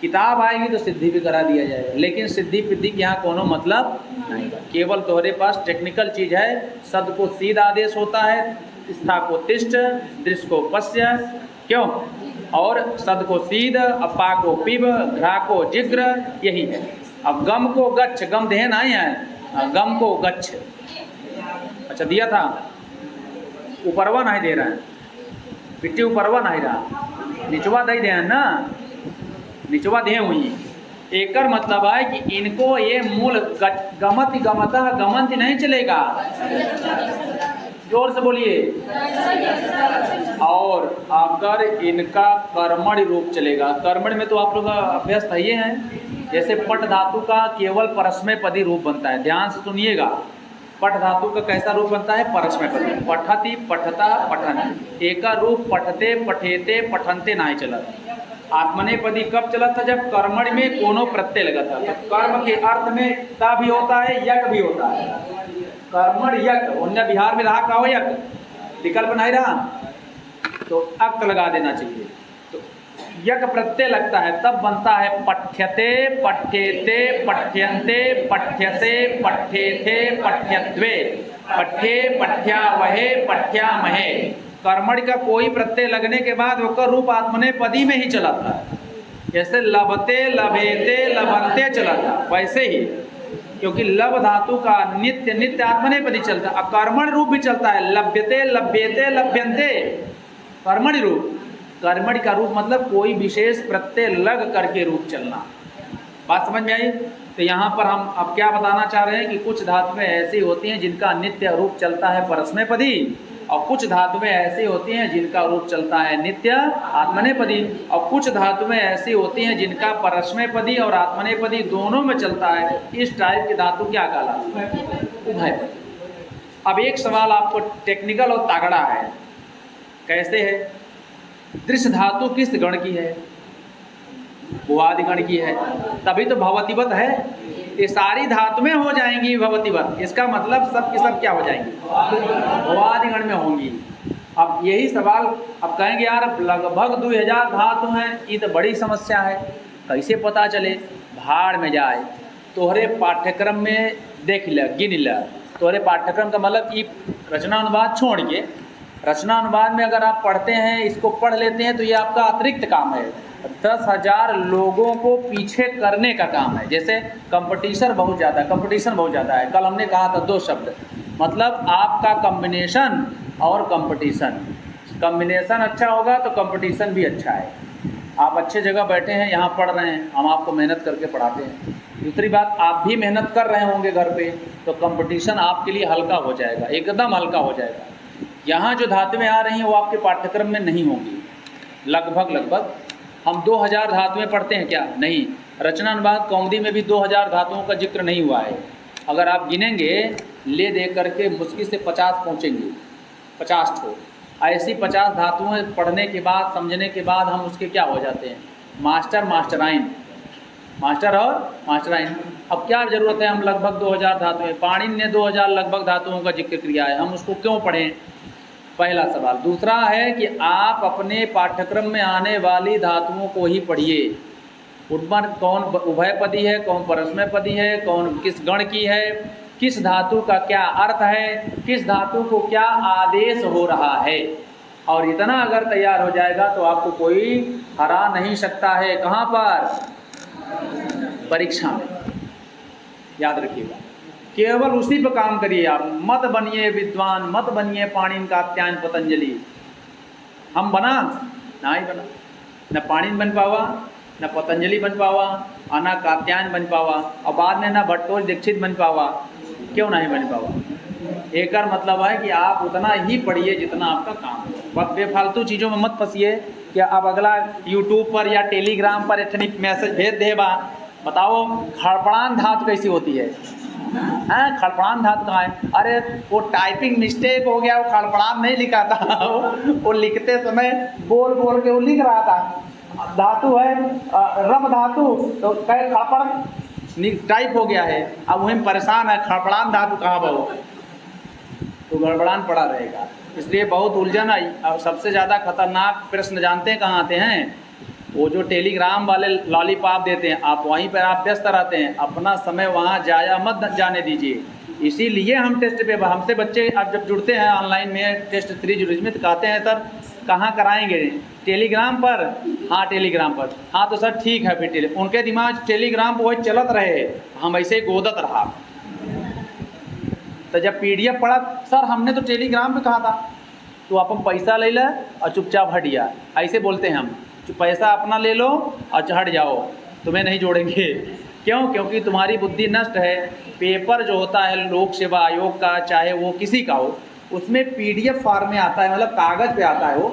किताब आएगी तो सिद्धि भी करा दिया जाएगा, लेकिन सिद्धि पिद्धि के यहाँ कोनो मतलब नहीं, केवल तुम्हारे पास टेक्निकल चीज़ है। शब्द को सीध आदेश होता है, स्था को तिष्ठ, दृश्य को पश्य, क्यों, और शब्द को सीध, अपा को पिब, घ्रा को जिग्र, यही है। अब गम को गच्छ, गम देह नहीं है, गम को गच्छ, अच्छा दिया था, ऊपरवा नहीं दे रहा है, पिट्टी ऊपरवा नहीं रहा, निचवा दे दे ना, निचवा दे हुई। एकर मतलब है कि इनको ये मूल गमति गमतः गमंति नहीं चलेगा, जोर से बोलिए। और अगर इनका कर्मण रूप चलेगा, कर्मण में तो आप लोग अभ्यस्त है हैं, जैसे पट धातु का केवल परस्मय पदी रूप बनता है, ध्यान से सुनिएगा। पट धातु का कैसा रूप बनता है, परस्मय पदी, पठति पठता पठन, एका रूप पठते पठेते पठनते नहीं चला। आत्मनेपदी कब चला था, जब कर्मण में कोनो प्रत्यय लगा था। तो कर्म के अर्थ में ता भी होता है, यक भी होता है, कर्मण यक, उन्हें बिहार में रहा का हो यक, विकल्प नहीं रहा तो अक लगा देना चाहिए। तो यक प्रत्यय लगता है तब बनता है पठ्यते पठ्येते पठ्यन्ते पठ्यसे पठ्येथे पठ्यत्वे, पठ्ये पठ्यावहे पठ्यामहे। कर्मण का कोई प्रत्यय लगने के बाद वो रूप आत्मनेपदी में ही चला था, जैसे लभते लभेते लभन्ते चला था वैसे ही, क्योंकि लब धातु का नित्य नित्य आत्मनेपदी चलता है। कर्मण रूप भी चलता है, लभ्यते लभ्येते लभ्यन्ते, कर्मण रूप। कर्मण का रूप मतलब कोई विशेष प्रत्यय लग करके रूप चलना। बात समझ में आई? तो यहाँ पर हम अब क्या बताना चाह रहे हैं कि कुछ धातुएं ऐसी होती हैं जिनका नित्य रूप चलता है परस्मैपदी, और कुछ धातुएं ऐसी होती हैं जिनका रूप चलता है नित्य आत्मनेपदी, और कुछ धातुएं ऐसी होती हैं जिनका परस्मैपदी और आत्मनेपदी दोनों में चलता है। इस टाइप की धातु क्या कहलाती है? अब एक सवाल आपको टेक्निकल और तगड़ा है, कैसे है? दृश्य धातु किस गण की है? भुआदि गण की है, तभी तो भवतिवत है। ये सारी धातुएं हो जाएंगी भवतिवत, इसका मतलब सब की सब क्या हो जाएंगी? भुआदि गण में होंगी। अब यही सवाल अब कहेंगे यार लगभग 2000 धातु हैं, ये तो बड़ी समस्या है, कैसे पता चले? भाड़ में जाए। तोहरे पाठ्यक्रम में देख ल गिन ल, तोहरे पाठ्यक्रम का मतलब कि रचना अनुवाद छोड़ के, रचना अनुवाद में अगर आप पढ़ते हैं, इसको पढ़ लेते हैं तो ये आपका अतिरिक्त काम है। 10,000 लोगों को पीछे करने का काम है। जैसे कंपटीशन बहुत ज़्यादा है। कल हमने कहा था 2 शब्द, मतलब आपका कॉम्बिनेशन और कंपटीशन। कॉम्बिनेशन अच्छा होगा तो कंपटीशन भी अच्छा है। आप अच्छे जगह बैठे हैं, यहाँ पढ़ रहे हैं, हम आपको मेहनत करके पढ़ाते हैं। दूसरी बात, आप भी मेहनत कर रहे होंगे घर पे, तो कंपटीशन आपके लिए हल्का हो जाएगा, एकदम हल्का हो जाएगा। यहाँ जो धातुएं आ रही हैं वो आपके पाठ्यक्रम में नहीं होंगी। लगभग हम 2000 धातुएं पढ़ते हैं क्या? नहीं। रचना अनुवाद कौमुदी में भी 2000 धातुओं का जिक्र नहीं हुआ है। अगर आप गिनेंगे ले दे करके मुश्किल से 50 पहुँचेंगे, 50 ठो। ऐसी 50 धातुएं पढ़ने के बाद, समझने के बाद हम उसके क्या हो जाते हैं? मास्टर और मास्टराइन। अब क्या ज़रूरत है हम लगभग 2000 धातुएं, पाणिनि ने 2000 लगभग धातुओं का जिक्र किया है, हम उसको क्यों पढ़ें? पहला सवाल। दूसरा है कि आप अपने पाठ्यक्रम में आने वाली धातुओं को ही पढ़िए। उनमें कौन उभयपदी है, कौन परस्मैपदी है, कौन किस गण की है, किस धातु का क्या अर्थ है, किस धातु को क्या आदेश हो रहा है। और इतना अगर तैयार हो जाएगा तो आपको कोई हरा नहीं सकता है। कहाँ पर? परीक्षा में। याद रखिएगा, केवल उसी पर काम करिए आप। मत बनिए विद्वान, मत बनिए पाणिनि कात्यायन पतंजलि। हम बना नहीं बना, न पाणिनि बन पावा, न पतंजलि बन पावा, और न कात्यायन बन पावा, और बाद में न भट्टोज दीक्षित बन पावा। क्यों नहीं बन पावा? एक मतलब है कि आप उतना ही पढ़िए जितना आपका काम है। बस बेफालतू चीज़ों में मत फंसिए कि अब अगला यूट्यूब पर या टेलीग्राम पर इतनी मैसेज भेज देबा, बताओ खड़पड़ान धातु कैसी होती है? खड़पड़ान धातु कहाँ है? अरे वो टाइपिंग मिस्टेक हो गया, वो खड़पड़ान नहीं लिखा था वो लिखते समय बोल के वो लिख रहा था। धातु है रम धातु, तो कहे खड़पड़ टाइप हो गया है। अब वहीं परेशान है, खड़पड़ान धातु कहाँ बहु, तो गड़बड़ान पड़ा रहेगा। इसलिए बहुत उलझन आई। और सबसे ज़्यादा खतरनाक प्रश्न जानते हैं कहाँ आते हैं? वो जो टेलीग्राम वाले लॉलीपॉप देते हैं, आप वहीं पर आप व्यस्त रहते हैं। अपना समय वहाँ जाया मत जाने दीजिए। इसीलिए हम टेस्ट पेपर, हमसे बच्चे अब जब जुड़ते हैं ऑनलाइन में टेस्ट सीरीज में, तो कहते हैं सर कहाँ कराएंगे? टेलीग्राम पर। हाँ टेलीग्राम पर। हाँ तो सर ठीक है फिर उनके दिमाग टेलीग्राम पर वही चलत रहे, हम ऐसे ही गोदत रहा। तो जब PDF पढ़ा, सर हमने तो टेलीग्राम पे कहा था, तो अपन पैसा ले ले और चुपचाप हट गया। ऐसे बोलते हैं हम, पैसा अपना ले लो और हट जाओ, तुम्हें नहीं जोड़ेंगे। क्यों? क्योंकि तुम्हारी बुद्धि नष्ट है। पेपर जो होता है लोक सेवा आयोग का, चाहे वो किसी का हो, उसमें PDF फॉर्म में आता है, मतलब कागज़ पे आता है वो।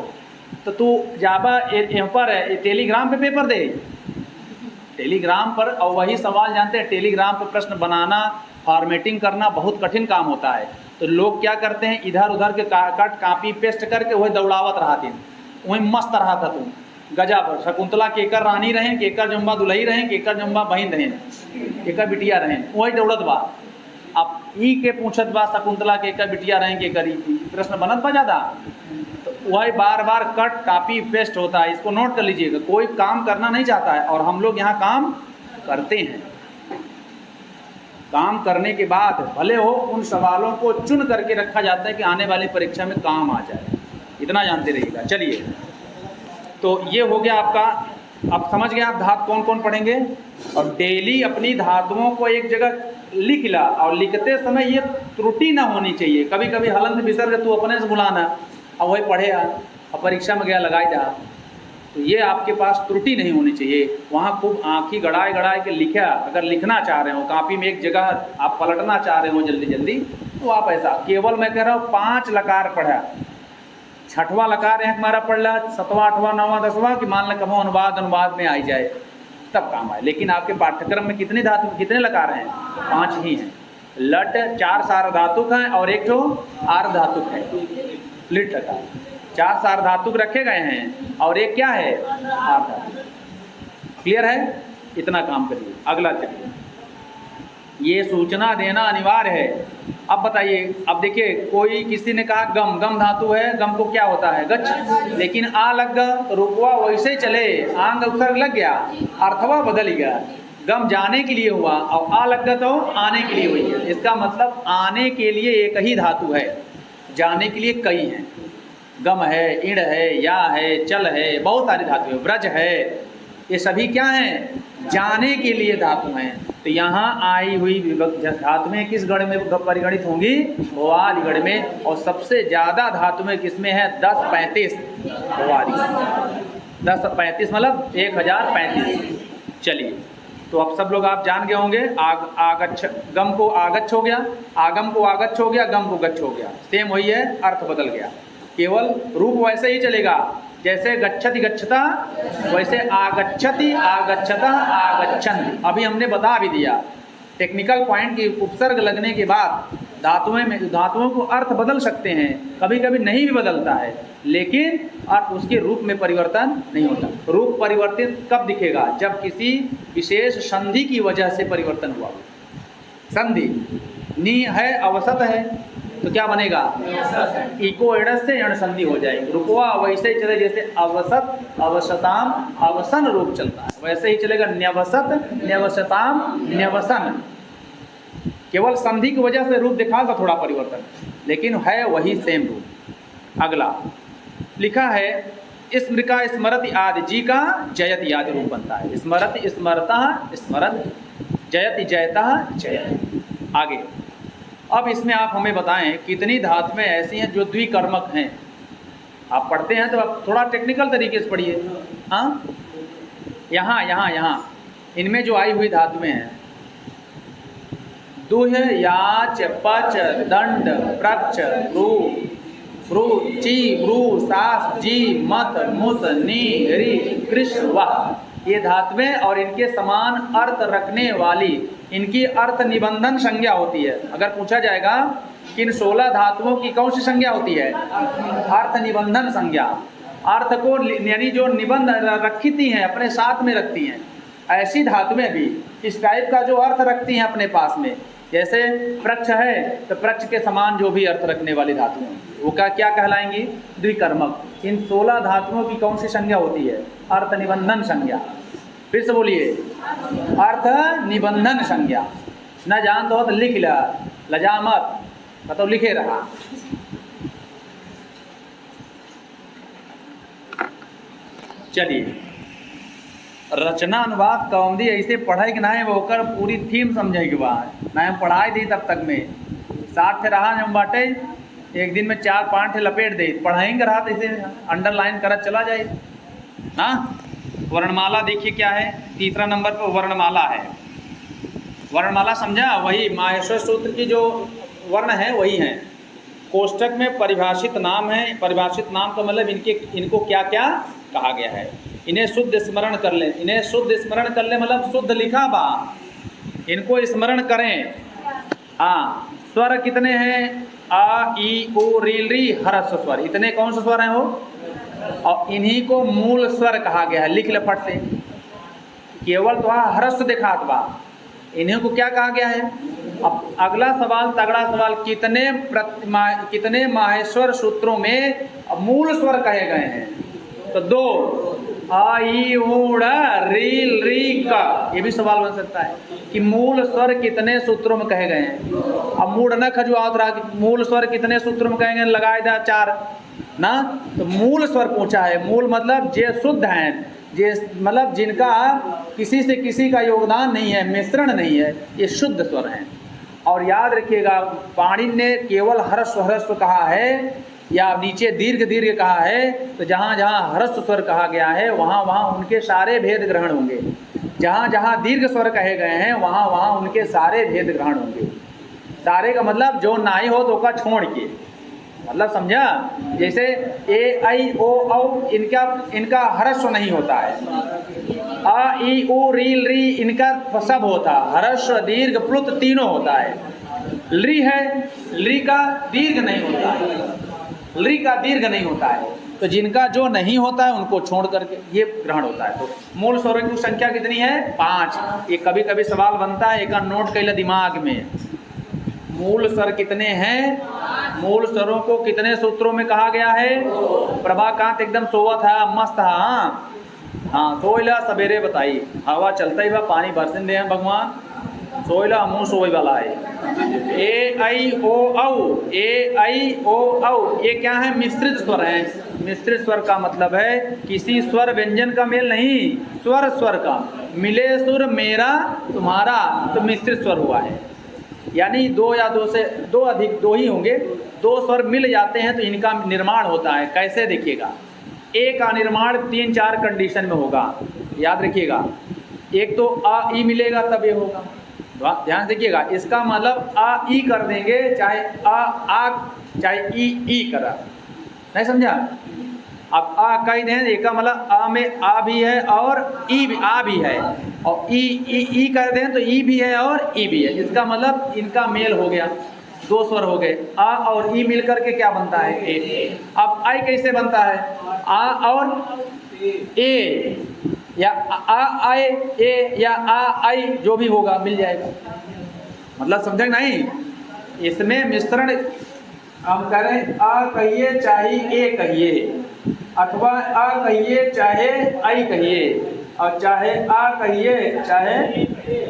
तो तू जाबा यहाँ पर टेलीग्राम पे पेपर दे, टेलीग्राम पर। और वही सवाल जानते हैं, टेलीग्राम पर प्रश्न बनाना, फॉर्मेटिंग करना बहुत कठिन काम होता है। तो लोग क्या करते हैं, इधर उधर के कट कॉपी पेस्ट करके वही दौड़ावत रहा थी, वही मस्त रहा था तुम गजब। शकुंतला केकर रानी रहें, केकर जुम्बा दुल्ही रहें, केकर जुम्बा बहन रहें, केकर बिटिया रहें, वही दौड़त बा। अब ई के पूछत बा शकुंतला केकर बिटिया रहें, केकर प्रश्न बनत बा ज़्यादा। तो वही बार बार कट कॉपी पेस्ट होता है। इसको नोट कर लीजिएगा। कोई काम करना नहीं चाहता है, और हम लोग यहाँ काम करते हैं। काम करने के बाद भले हो उन सवालों को चुन करके रखा जाता है कि आने वाली परीक्षा में काम आ जाए। इतना जानते रहिएगा। चलिए, तो ये हो गया आपका। अब समझ गए आप धातु कौन कौन पढ़ेंगे। और डेली अपनी धातुओं को एक जगह लिख ला, और लिखते समय ये त्रुटि ना होनी चाहिए। कभी कभी हलंत विसर्ग तू अपने से बुलाना, और वही पढ़े और परीक्षा में गया लगाई जा, तो ये आपके पास त्रुटि नहीं होनी चाहिए। वहाँ खूब आँखी गड़ाए के लिखा। अगर लिखना चाह रहे हो कापी में एक जगह आप पलटना चाह रहे हो जल्दी जल्दी, तो आप ऐसा केवल, मैं कह रहा हूँ 5 लकार पढ़ा, 6वां लकार यहाँ हमारा पढ़ ला, 7वां 8वां 9वां 10वां कि मान लें कहो अनुवाद में आई जाए तब काम आए। लेकिन आपके पाठ्यक्रम में कितने धातु कितने लकार हैं? 5 ही हैं। लट 4 सार्वधातुक हैं और 1 जो आर्धधातुक है, लिट लकार। 4 सार्वधातुक रखे गए हैं और 1 क्या है? आर्धधातुक। क्लियर है? इतना काम करिए। अगला चलिए, ये सूचना देना अनिवार्य है। अब बताइए, अब देखिए कोई किसी ने कहा गम, गम धातु है, गम को क्या होता है? गच्छ। लेकिन आ लग गया, रुकवा वैसे चले, आंग उत्तर लग गया, अर्थवा बदल गया। गम जाने के लिए हुआ और आ लग गया तो आने के लिए हुई है। इसका मतलब आने के लिए एक ही धातु है, जाने के लिए कई हैं। गम है, इण है, या है, चल है, बहुत सारी धातु है, व्रज है, ये सभी क्या हैं? जाने के लिए धातु हैं। तो यहाँ आई हुई धातुएं किस गण में परिगणित होंगी? भोवादि गण में। और सबसे ज़्यादा धातुएं किसमें है? 10-35 भोवादि। 10-35 मतलब 1035। चलिए, तो अब सब लोग आप जान गए होंगे। आगच्छ, गम को आगच्छ हो गया, आगम को आगच्छ हो गया, गम को गच्छ हो गया। सेम वही है, अर्थ बदल गया, केवल रूप वैसे ही चलेगा। जैसे गच्छति गच्छता, वैसे आगच्छति आगच्छता आगच्छन। अभी हमने बता भी दिया टेक्निकल पॉइंट की उपसर्ग लगने के बाद धातुओं को अर्थ बदल सकते हैं, कभी कभी नहीं भी बदलता है, लेकिन अर्थ उसके रूप में परिवर्तन नहीं होता। रूप परिवर्तित कब दिखेगा? जब किसी विशेष संधि की वजह से परिवर्तन हुआ। संधि नी है, अवसत है, तो क्या बनेगा? इको एडस से यण संधि हो जाएगी। रुपवा वैसे ही चले जैसे अवसत अवसताम अवसन रूप चलता है, वैसे ही चलेगा न्यवसत न्यवसताम न्यवसन। केवल संधि की वजह से रूप दिखाएगा थोड़ा परिवर्तन, लेकिन है वही सेम रूप। अगला लिखा है स्मृका स्मरति आदि, जी का जयति आदि रूप बनता है। स्मरति स्मरतः स्मरत, जयति जयतः जयति। आगे अब इसमें आप हमें बताएं कितनी धातुएं ऐसी हैं जो द्विकर्मक हैं। आप पढ़ते हैं तो आप थोड़ा टेक्निकल तरीके से पढ़िए। हाँ, यहाँ इनमें जो आई हुई धातुएं हैं, दुह, याच, पच, दंड, प्रक्ष, रू, फ्रू, ची, ब्रू, सास, जी, मत, मुस, नी, री, कृष, वह, ये धातुएं और इनके समान अर्थ रखने वाली इनकी अर्थ निबंधन संज्ञा होती है। अगर पूछा जाएगा कि इन 16 धातुओं की कौन सी संज्ञा होती है? अर्थ निबंधन संज्ञा। अर्थ को यानी जो निबंध रखती हैं, अपने साथ में रखती हैं, ऐसी धातुएं भी इस टाइप का जो अर्थ रखती हैं अपने पास में। जैसे प्रक्ष है तो प्रक्ष के समान जो भी अर्थ रखने वाली धातुएं वो क्या कहलाएंगी? द्विकर्मक। इन 16 धातुओं की कौन सी संज्ञा होती है? अर्थ निबंधन संज्ञा। फिर से बोलिए, अर्थ निबंधन संज्ञा। न जान तो लिख ला, लजा मत, मतलब लिखे रहा। चलिए, रचना अनुवाद कौंदी ऐसे पढ़े कि ना वो कर पूरी थीम समझे के बाद ना हम पढ़ाई दी तब तक में 60 थे रहा हम बाटे एक दिन में 4-5 थे लपेट दे पढ़ाएंगे रहा तो इसे अंडरलाइन करत चला जाए ना। वर्णमाला देखिए क्या है, तीसरा नंबर पर वर्णमाला है। वर्णमाला समझा? वही माहेश्वर सूत्र की जो वर्ण है वही है। कोष्ठक में परिभाषित नाम है। परिभाषित नाम का मतलब इनको क्या क्या कहा गया है, इन्हें शुद्ध स्मरण कर लें। इन्हें शुद्ध स्मरण कर लें मतलब शुद्ध लिखा बा, इनको स्मरण करें। हाँ, स्वर कितने हैं? आ, ई, ओ, रील, री, हरस्व स्वर। इतने कौन से स्वर हैं वो? और इन्हीं को मूल स्वर कहा गया है। लिख ले फट से, केवल तो हरस्व दिखात बा, इन्हीं को क्या कहा गया है? अब अगला सवाल, तगड़ा सवाल, कितने माहेश्वर सूत्रों में मूल स्वर कहे गए हैं? तो 2, आ, ई, ऊ, रील, री, का। ये भी सवाल बन सकता है कि मूल स्वर कितने सूत्रों में कहे गए हैं। अब मूड न खजुआत रहा कि मूल स्वर कितने सूत्रों में कहेंगे, लगाए दा 4 ना। तो मूल स्वर पूछा है। मूल मतलब जे शुद्ध हैं, जे मतलब जिनका किसी से किसी का योगदान नहीं है, मिश्रण नहीं है, ये शुद्ध स्वर हैं। और याद रखिएगा, पाणिनि ने केवल ह्रस्व कहा है या नीचे दीर्घ कहा है, तो जहाँ जहाँ ह्रस्व स्वर कहा गया है वहाँ वहाँ उनके सारे भेद ग्रहण होंगे। जहाँ जहाँ दीर्घ स्वर कहे गए हैं वहाँ वहाँ उनके सारे भेद ग्रहण होंगे। सारे का मतलब जो नाई हो तो का छोड़ के, मतलब समझा? जैसे ए, आई, ओ, औ इनका ह्रस्व नहीं होता है। आ, ई, उ, रील, री इनका सब होता है, ह्रस्व दीर्घ प्लुत तीनों होता है। ली है, ली का दीर्घ नहीं होता है, ली का दीर्घ नहीं होता है। तो जिनका जो नहीं होता है उनको छोड़ करके ये ग्रहण होता है। तो मूल स्वरों की संख्या कितनी है? 5। ये कभी कभी सवाल बनता है, एक नोट कर ले दिमाग में। मूल स्वर कितने हैं? मूल स्वरों को कितने सूत्रों में कहा गया है? प्रभाकांत एकदम सोवा था, मस्त था। हाँ, सोइला सवेरे बताई, हवा चलता ही बा, पानी बरसन दे भगवान, सोइला मुँह सोई वाला है। ए आई ओ औ, ए आई ओ औ, ये क्या है? मिश्रित स्वर हैं। मिश्रित स्वर का मतलब है किसी स्वर व्यंजन का मेल नहीं, स्वर स्वर का मिले सुर मेरा तुम्हारा, तो मिश्रित स्वर हुआ है। यानी दो या दो से दो अधिक, दो ही होंगे, दो स्वर मिल जाते हैं तो इनका निर्माण होता है। कैसे देखिएगा, ए का निर्माण 3-4 कंडीशन में होगा, याद रखिएगा। एक तो आ ई मिलेगा तब ये होगा, ध्यान देखिएगा। इसका मतलब आ ई कर देंगे, चाहे आ चाहे ई करा, नहीं समझा? अब आ कह दें, एक का मतलब आ में आ भी है और ई भी, आ भी है, और ई कर दें तो ई भी है और ई भी है। इसका मतलब इनका मेल हो गया, दो स्वर हो गए। आ और ई मिल करके क्या बनता है? ए। अब आई कैसे बनता है? आ और ए, या आ आए ए, या आ आई, जो भी होगा मिल जाएगा। मतलब समझे नहीं? इसमें मिश्रण हम करें, आ कहिए चाहे ए कहिए, अथवा आ कहिए चाहे आई कहिए, और चाहे आ कहिए चाहे,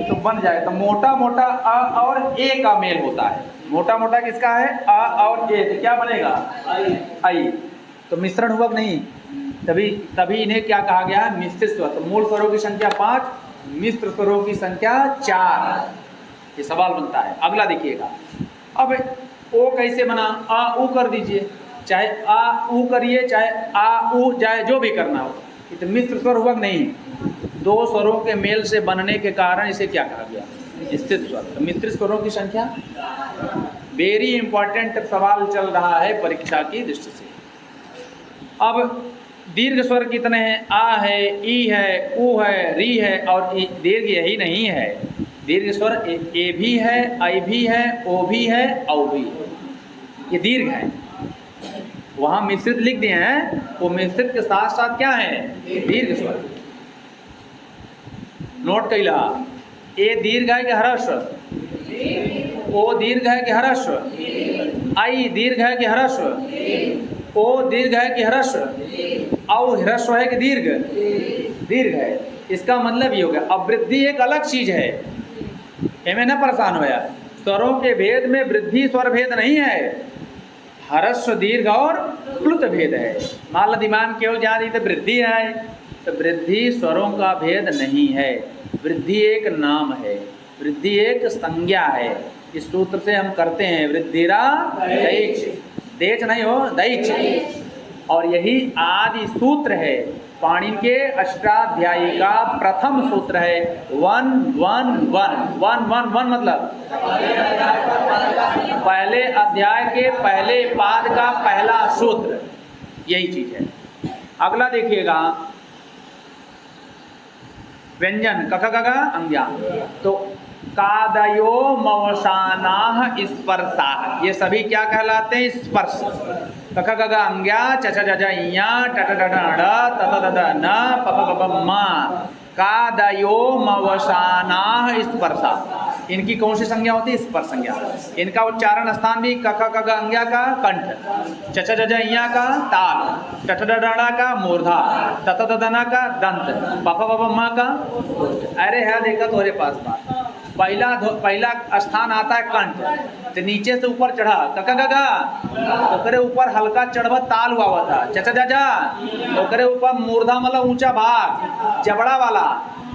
तो बन जाए। तो मोटा मोटा आ और ए का मेल होता है। मोटा मोटा किसका है? आ और ए, तो क्या बनेगा? आई। तो मिश्रण हुआ कि नहीं? तभी इन्हें क्या कहा गया है? मिश्रित स्वर। तो मूल स्वरों की संख्या 5, मिश्र स्वरों की संख्या 4। ये सवाल बनता है। अगला देखिएगा, अब ओ कैसे बना? आ ऊ कर दीजिए, चाहे आ ऊ करिए, चाहे आ ऊ, चाहे जो भी करना हो। तो मिश्र स्वर हुआ कि नहीं? दो स्वरों के मेल से बनने के कारण इसे क्या कहा गया? मिश्रित स्वर। तो मिश्रित स्वरों की संख्या, वेरी इंपॉर्टेंट सवाल चल रहा है परीक्षा की दृष्टि से। अब दीर्घ स्वर कितने हैं? आ है, ई है, ऊ है, री है, और दीर्घ यही नहीं है। दीर्घ स्वर ए भी है, आई भी है, ओ भी है, औ भी है, ये दीर्घ है। वहाँ मिश्रित लिख दिए हैं, वो मिश्रित के साथ साथ क्या है? दीर्घ स्वर। नोट कैला, ए दीर्घ है कि ह्रस्व? ओ दीर्घ है कि ह्रस्व? आई दीर्घ है कि ह्रस्व? ओ दीर्घ है कि ह्रस्व? औ ह्रस्व है कि दीर्घ? दीर्घ है। इसका मतलब ये हो गया। अब वृद्धि एक अलग चीज है, हमें न परेशान होया। स्वरों के भेद में वृद्धि स्वर भेद नहीं है, ह्रस्व दीर्घ और प्लुत भेद है। मान लो दिमाग क्यों जा रही, तो वृद्धि है, तो वृद्धि स्वरों का भेद नहीं है। वृद्धि एक नाम है, वृद्धि एक संज्ञा है। इस सूत्र से हम करते हैं वृद्धिरा दैच, देच नहीं हो, दैच। और यही आदि सूत्र है, पाणिनि के अष्टाध्यायी का प्रथम सूत्र है। 1 1 1 1 1 1 मतलब पहले अध्याय के पहले पाद का पहला सूत्र, यही चीज है। अगला देखिएगा, व्यंजन क ख ग घ अंग्या। तो कादयो मवसानाः स्पर्शाः, ये सभी क्या कहलाते हैं? स्पर्श। क ख ग घ अंग्या, च छ ज झ इया, ट ठ ड ढ ढ, त थ द ध न, प प प प म। कादयो मवसानाः स्पर्शाः, इनकी कौन सी संज्ञा होती है? स्पर्श संज्ञा। इनका उच्चारण स्थान भी क ख ग घ अंग्या का कंठ, च छ ज झ इया का ताल, ट ठ ड ढ ढ का मूर्धा, त थ द ध न का दंत, प प प प म का। अरे है, देखा तोरे पास बात। पहला स्थान आता है कंठ, तो नीचे से ऊपर चढ़ा क ख ग घ, ओकरे ऊपर हल्का चढ़वा ताल हुआ था, च छ ज झ, ओकरे ऊपर मूर्धा मतलब ऊंचा भाग, जबड़ा वाला,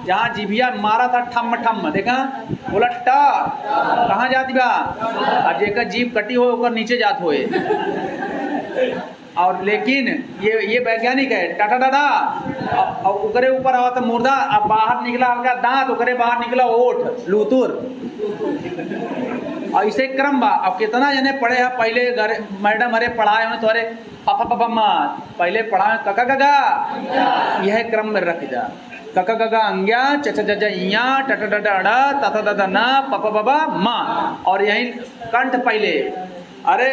जहाँ जिभिया मारा था ठम ठम, देखा बोला ट, कहाँ जाती बा? और जेकर जीभ कटी हो ओकर नीचे जात होए। और लेकिन ये वैज्ञानिक है, टाटा डाडा, और ओकरे ऊपर आवा था मुर्दा, अब बाहर निकला हल्का दांत, ओकरे बाहर निकला ओठ, लूतुर। और इसे क्रम बा। अब कितना जने पढ़े हैं पहले, घर मैडम अरे पढ़ाए हो तोरे पापा पापा मत, पहले पढ़ाए कका गगा, यह क्रम में रख जा। कका गगा अंग्या, च छ ज झ इया, ट ठ ड ढ त थ द ध न, प प ब ब म। और यही कंठ पहले। अरे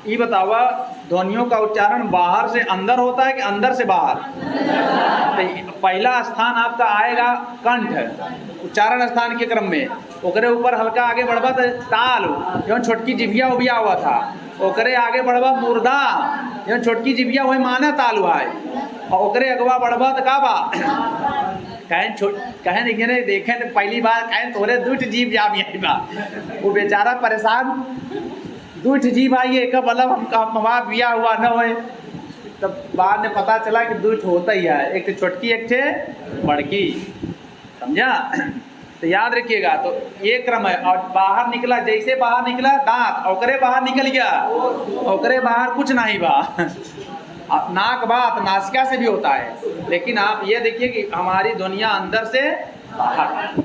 ये बतावा, ध्वनियों का उच्चारण बाहर से अंदर होता है कि अंदर से बाहर? तो पहला स्थान आपका आएगा कंठ, उच्चारण स्थान के क्रम में। ओकरे ऊपर हल्का आगे बढ़वा तो ताल, जो छोटकी जिभिया उबिया हुआ था, ओकरे आगे बढ़वा मुर्दा, जो छोटकी जिभिया वही माना ताल हुआ है। और ओकरे अगवा बढ़बा तो का बा कहें नहीं देखे तो पहली बार कहें तोरे दूठ जीव जा भी बा। वो बेचारा परेशान, दूठ जीव आई एक मतलब हम वहाँ बिया हुआ न होए, तब बाद में पता चला कि दूठ होता ही है, एक तो छोटकी एक थे बड़की, समझा। तो याद रखिएगा, तो ये क्रम है। और बाहर निकला, जैसे बाहर निकला दांत, ओकरे बाहर निकल गया, ओकरे बाहर कुछ नहीं बा। नाक बात नासिका से भी होता है, लेकिन आप ये देखिए कि हमारी दुनिया अंदर से बाहर,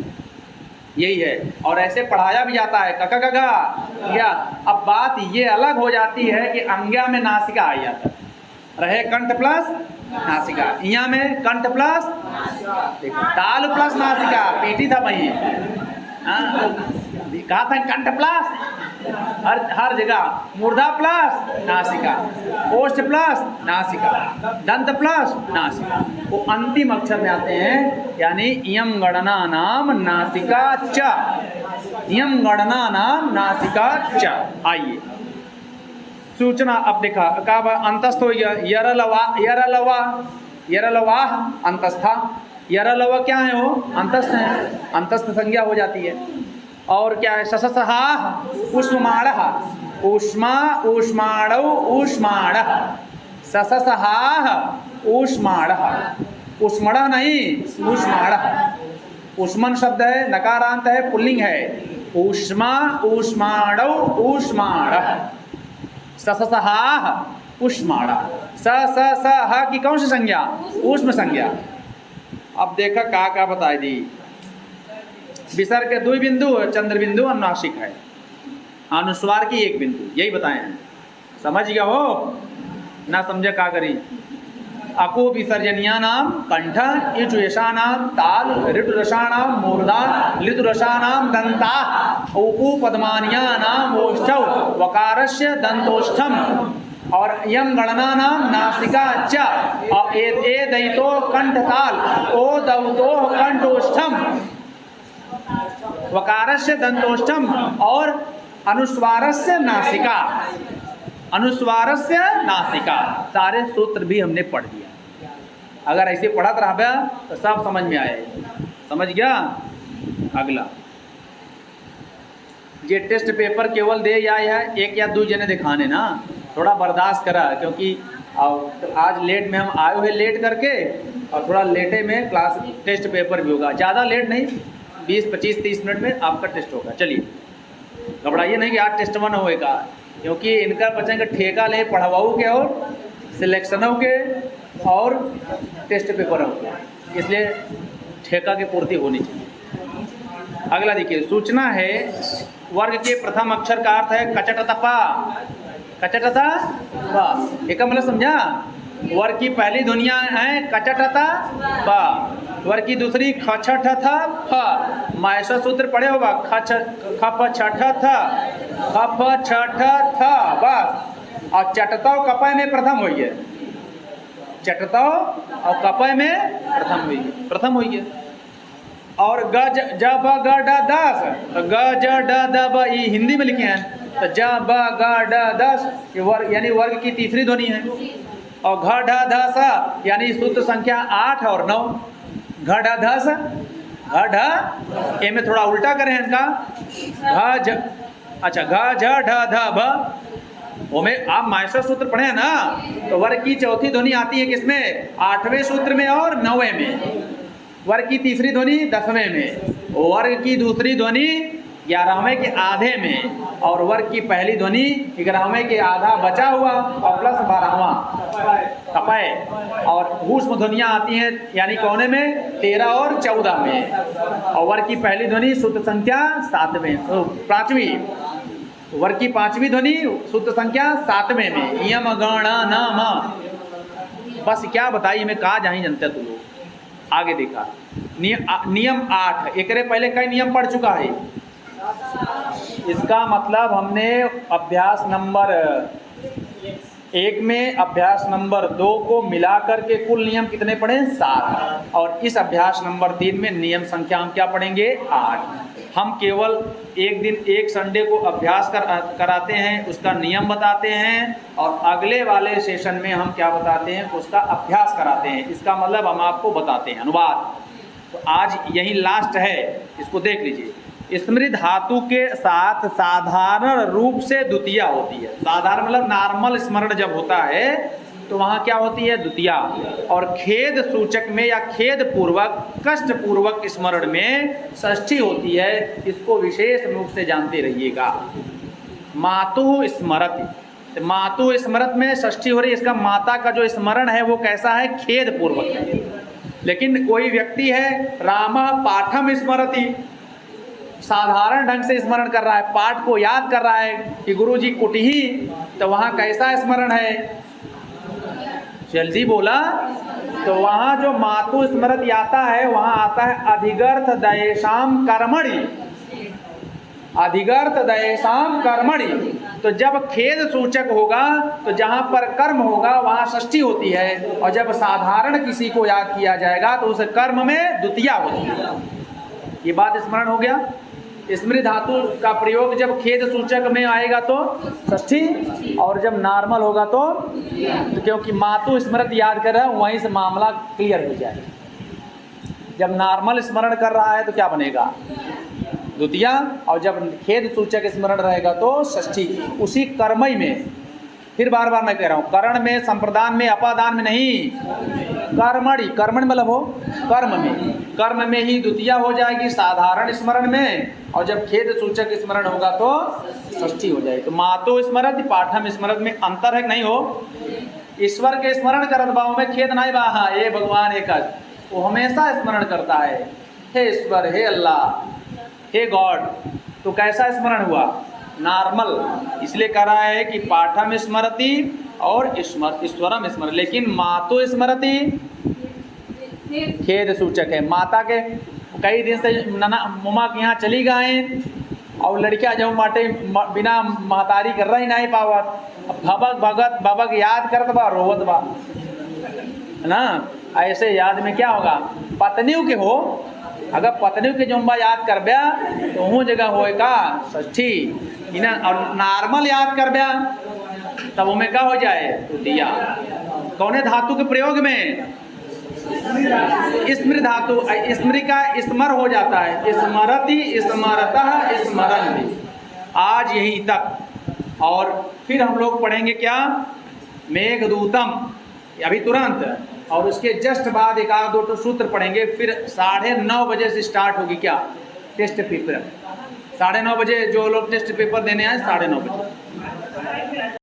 यही है। और ऐसे पढ़ाया भी जाता है कका कका या। अब बात ये अलग हो जाती है कि अंग्या में नासिका आ जाता है, रहे कंठ प्लस नासिका, यहाँ में कंठ प्लस ताल प्लस नासिका, पीटी था वही, कहा था कंठ प्लस हर जगह, मूर्धा प्लस नासिका, ओष्ठ प्लस नासिका, दंत प्लस नासिका, वो अंतिम अक्षर में आते हैं। यानी इयम गणना नाम नासिका च, इयम गणना नाम नासिका च। आइए सूचना, अब देखा का अंतस्थ हो गया, यरलवाह अंतस्था, यरलवा क्या है, वो अंतस्थ है, अंतस्थ संज्ञा हो जाती है। और क्या है, सससहाह उष्माणः, उष्मा उष्माणौ ऊष्माणः, सससहाह ऊष्माणः, उष्मणः नहीं ऊष्माणः, उष्मन शब्द है, नकारांत है, पुल्लिंग है, ऊष्मा उष्माणौ ऊष्माणः, सससहाह उष्माणः, स ह की कौन सी संज्ञा, ऊष्म संज्ञा। अब देखा का बताई दी, विसर्ग के 2 बिंदु, चंद्र बिंदु अनुनासिक है, अनुस्वार की 1 बिंदु, यही बताए हैं। समझ गया हो ना, समझे का करी। अको विसर्जनिया नाम कंठ, इचुषा नाम ताल, ऋतुरसा नाम मूर्धा, लितुरसा नाम दंता, उपू पद्मानिया नाम ओष्ठौ, वकारस्य दंतोष्ठम, और यम गणना नाम नासिका च, और ए दैतो कंठ ताल, ओ दौतो कंठोष्ठम, वकारस्य दंतोष्ठम, और अनुस्वारस्य नासिका, अनुस्वारस्य नासिका। सारे सूत्र भी हमने पढ़ दिया, अगर ऐसे पढ़त रहा तो सब समझ में आए। समझ गया। अगला ये टेस्ट पेपर केवल दे या है 1 या 2 जने दिखाने ना, थोड़ा बर्दाश्त करा, क्योंकि आज लेट में हम आए हुए लेट करके, और थोड़ा लेटे में क्लास टेस्ट पेपर भी होगा, ज़्यादा लेट नहीं, 20, 25, 30 मिनट में आपका टेस्ट होगा। चलिए घबराइए नहीं कि आज टेस्ट 1 होएगा, क्योंकि इनका बच्चों का ठेका ले पढ़वाओ के और सिलेक्शनों के और टेस्ट पेपर हो गया, इसलिए ठेका की पूर्ति होनी चाहिए। अगला देखिए, सूचना है वर्ग के प्रथम अक्षर का अर्थ है कचटता पा, कचटता पा, एक मतलब समझा। वर्ग की पहली ध्वनियाँ हैं कचटता पा, वर्ग की दूसरी खछठ था फ, मायसा सूत्र पढ़े होगा, खछ खप छठ था, खप छठ था, बस। और चटताओ कपय में प्रथम हुई है, चटताओ और कपय में प्रथम हुई है। और गज ज ब ग ड दस, तो ग ज ड द ब, ये हिंदी में लिखे हैं, तो ज ब ग ड दस, ये वर्ग यानी वर्ग की तीसरी ध्वनि है। और घ ढ ध स यानी सूत्र संख्या 8 और 9, घ ढ ध स, घ ढ, ए में थोड़ा उल्टा करें इनका, घ ज, अच्छा घ ज ढ ध भ, ओमें आप मायसा सूत्र पढ़े हैं ना, तो वर्ग की चौथी ध्वनि आती है किसमें, 8वें सूत्र में और 9वें में, वर्ग की तीसरी ध्वनि 10वें में, वर्ग की दूसरी ध्वनि 11वें के आधे में, और वर्ग की पहली ध्वनि 11वें के आधा बचा हुआ और प्लस 12वां कपय। और ऊष्म ध्वनियाँ आती हैं यानी कौने में, 13 और 14 में, और वर्ग की पहली ध्वनि सूत्र संख्या 7वें, तो 5वीं, वर्ग की 5वीं ध्वनि सूत्र संख्या 7वें में, यम गण न म। बस क्या बताइए, मैं कहा जाही जनते तुम लोग। आगे देखा नियम 8, एक पहले कई नियम पढ़ चुका है, इसका मतलब हमने अभ्यास नंबर 1 में अभ्यास नंबर 2 को मिलाकर के कुल नियम कितने पढ़े, 7, और इस अभ्यास नंबर 3 में नियम संख्या हम क्या पढ़ेंगे, 8। हम केवल एक दिन एक संडे को अभ्यास कराते हैं, उसका नियम बताते हैं, और अगले वाले सेशन में हम क्या बताते हैं, उसका अभ्यास कराते हैं। इसका मतलब हम आपको बताते हैं अनुवाद। तो आज यही लास्ट है, इसको देख लीजिए। स्मृति धातु के साथ साधारण रूप से द्वितीया होती है। साधारण मतलब नॉर्मल स्मरण जब होता है तो वहाँ क्या होती है, द्वितीया। और खेद सूचक में या खेद पूर्वक, कष्ट पूर्वक स्मरण में षष्ठी होती है। इसको विशेष रूप से जानते रहिएगा। मातु स्मरति, मातु स्मरत में षष्ठी हो रही है। इसका माता का जो स्मरण है वो कैसा है, खेद पूर्वक है। लेकिन कोई व्यक्ति है रामा पाठम स्मरति, साधारण ढंग से स्मरण कर रहा है, पाठ को याद कर रहा है कि गुरुजी कुटही, तो वहाँ कैसा स्मरण है, जल्दी बोला। तो वहाँ जो मातु स्मृति आता है वहाँ आता है अधिगर्थ दयेशाम कर्मणि, अधिगर्थ दयेशाम कर्मणि। तो जब खेद सूचक होगा तो जहाँ पर कर्म होगा वहाँ षष्ठी होती है, और जब साधारण किसी को याद किया जाएगा तो उस कर्म में द्वितीया होती है। ये बात स्मरण हो गया। स्मृति धातु का प्रयोग जब खेद सूचक में आएगा तो षष्ठी, और जब नॉर्मल होगा तो क्योंकि मातु स्मृति याद कर रहा है वहीं से मामला क्लियर हो जाएगा। जब नॉर्मल स्मरण कर रहा है तो क्या बनेगा, द्वितीया, और जब खेद सूचक स्मरण रहेगा तो षष्ठी। उसी कर्मय में, फिर बार बार मैं कह रहा हूँ, करण में, संप्रदान में, अपादान में नहीं, कर्मणि, कर्मण मतलब हो कर्म में, कर्म में ही द्वितीया हो जाएगी साधारण स्मरण में, और जब खेद सूचक स्मरण होगा तो षष्ठी हो जाएगी। तो मातो स्मरति पाठम स्मरत में अंतर है कि नहीं हो। ईश्वर के स्मरण करत बाओ में खेद नहीं बा, हाँ ये भगवान एक, वो हमेशा स्मरण करता है, हे ईश्वर, हे अल्लाह, हे गॉड। तो कैसा स्मरण हुआ, नॉर्मल। इसलिए कह रहा है कि पाठम स्मरति और ईश्वरम स्मरण। लेकिन मातो स्मरति खेद सूचक है। माता के कई दिन से मम्मा के यहाँ चली गए और लड़कियां जब माटे बिना महतारी कर रही नहीं पावत, भबक भगत बबक याद करत बा, रोवत बा, है ना। ऐसे याद में क्या होगा, पत्नियों के हो, अगर पत्नियों के जुम्बा याद कर ब्या तो वो जगह होएगा षष्ठी, और नॉर्मल याद कर ब्या तब वो में क्या हो जाए, द्वितीया। कौने धातु के प्रयोग में, स्मृति धातु, स्मृति का स्मर हो जाता है, स्मरति, स्मरतः, स्मरन्ति। आज यही तक। और फिर हम लोग पढ़ेंगे क्या, मेघदूतम अभी तुरंत, और उसके जस्ट बाद एक आध दो सूत्र पढ़ेंगे। फिर 9:30 बजे से स्टार्ट होगी क्या, टेस्ट पेपर। 9:30 बजे जो लोग टेस्ट पेपर देने आए 9:30 बजे।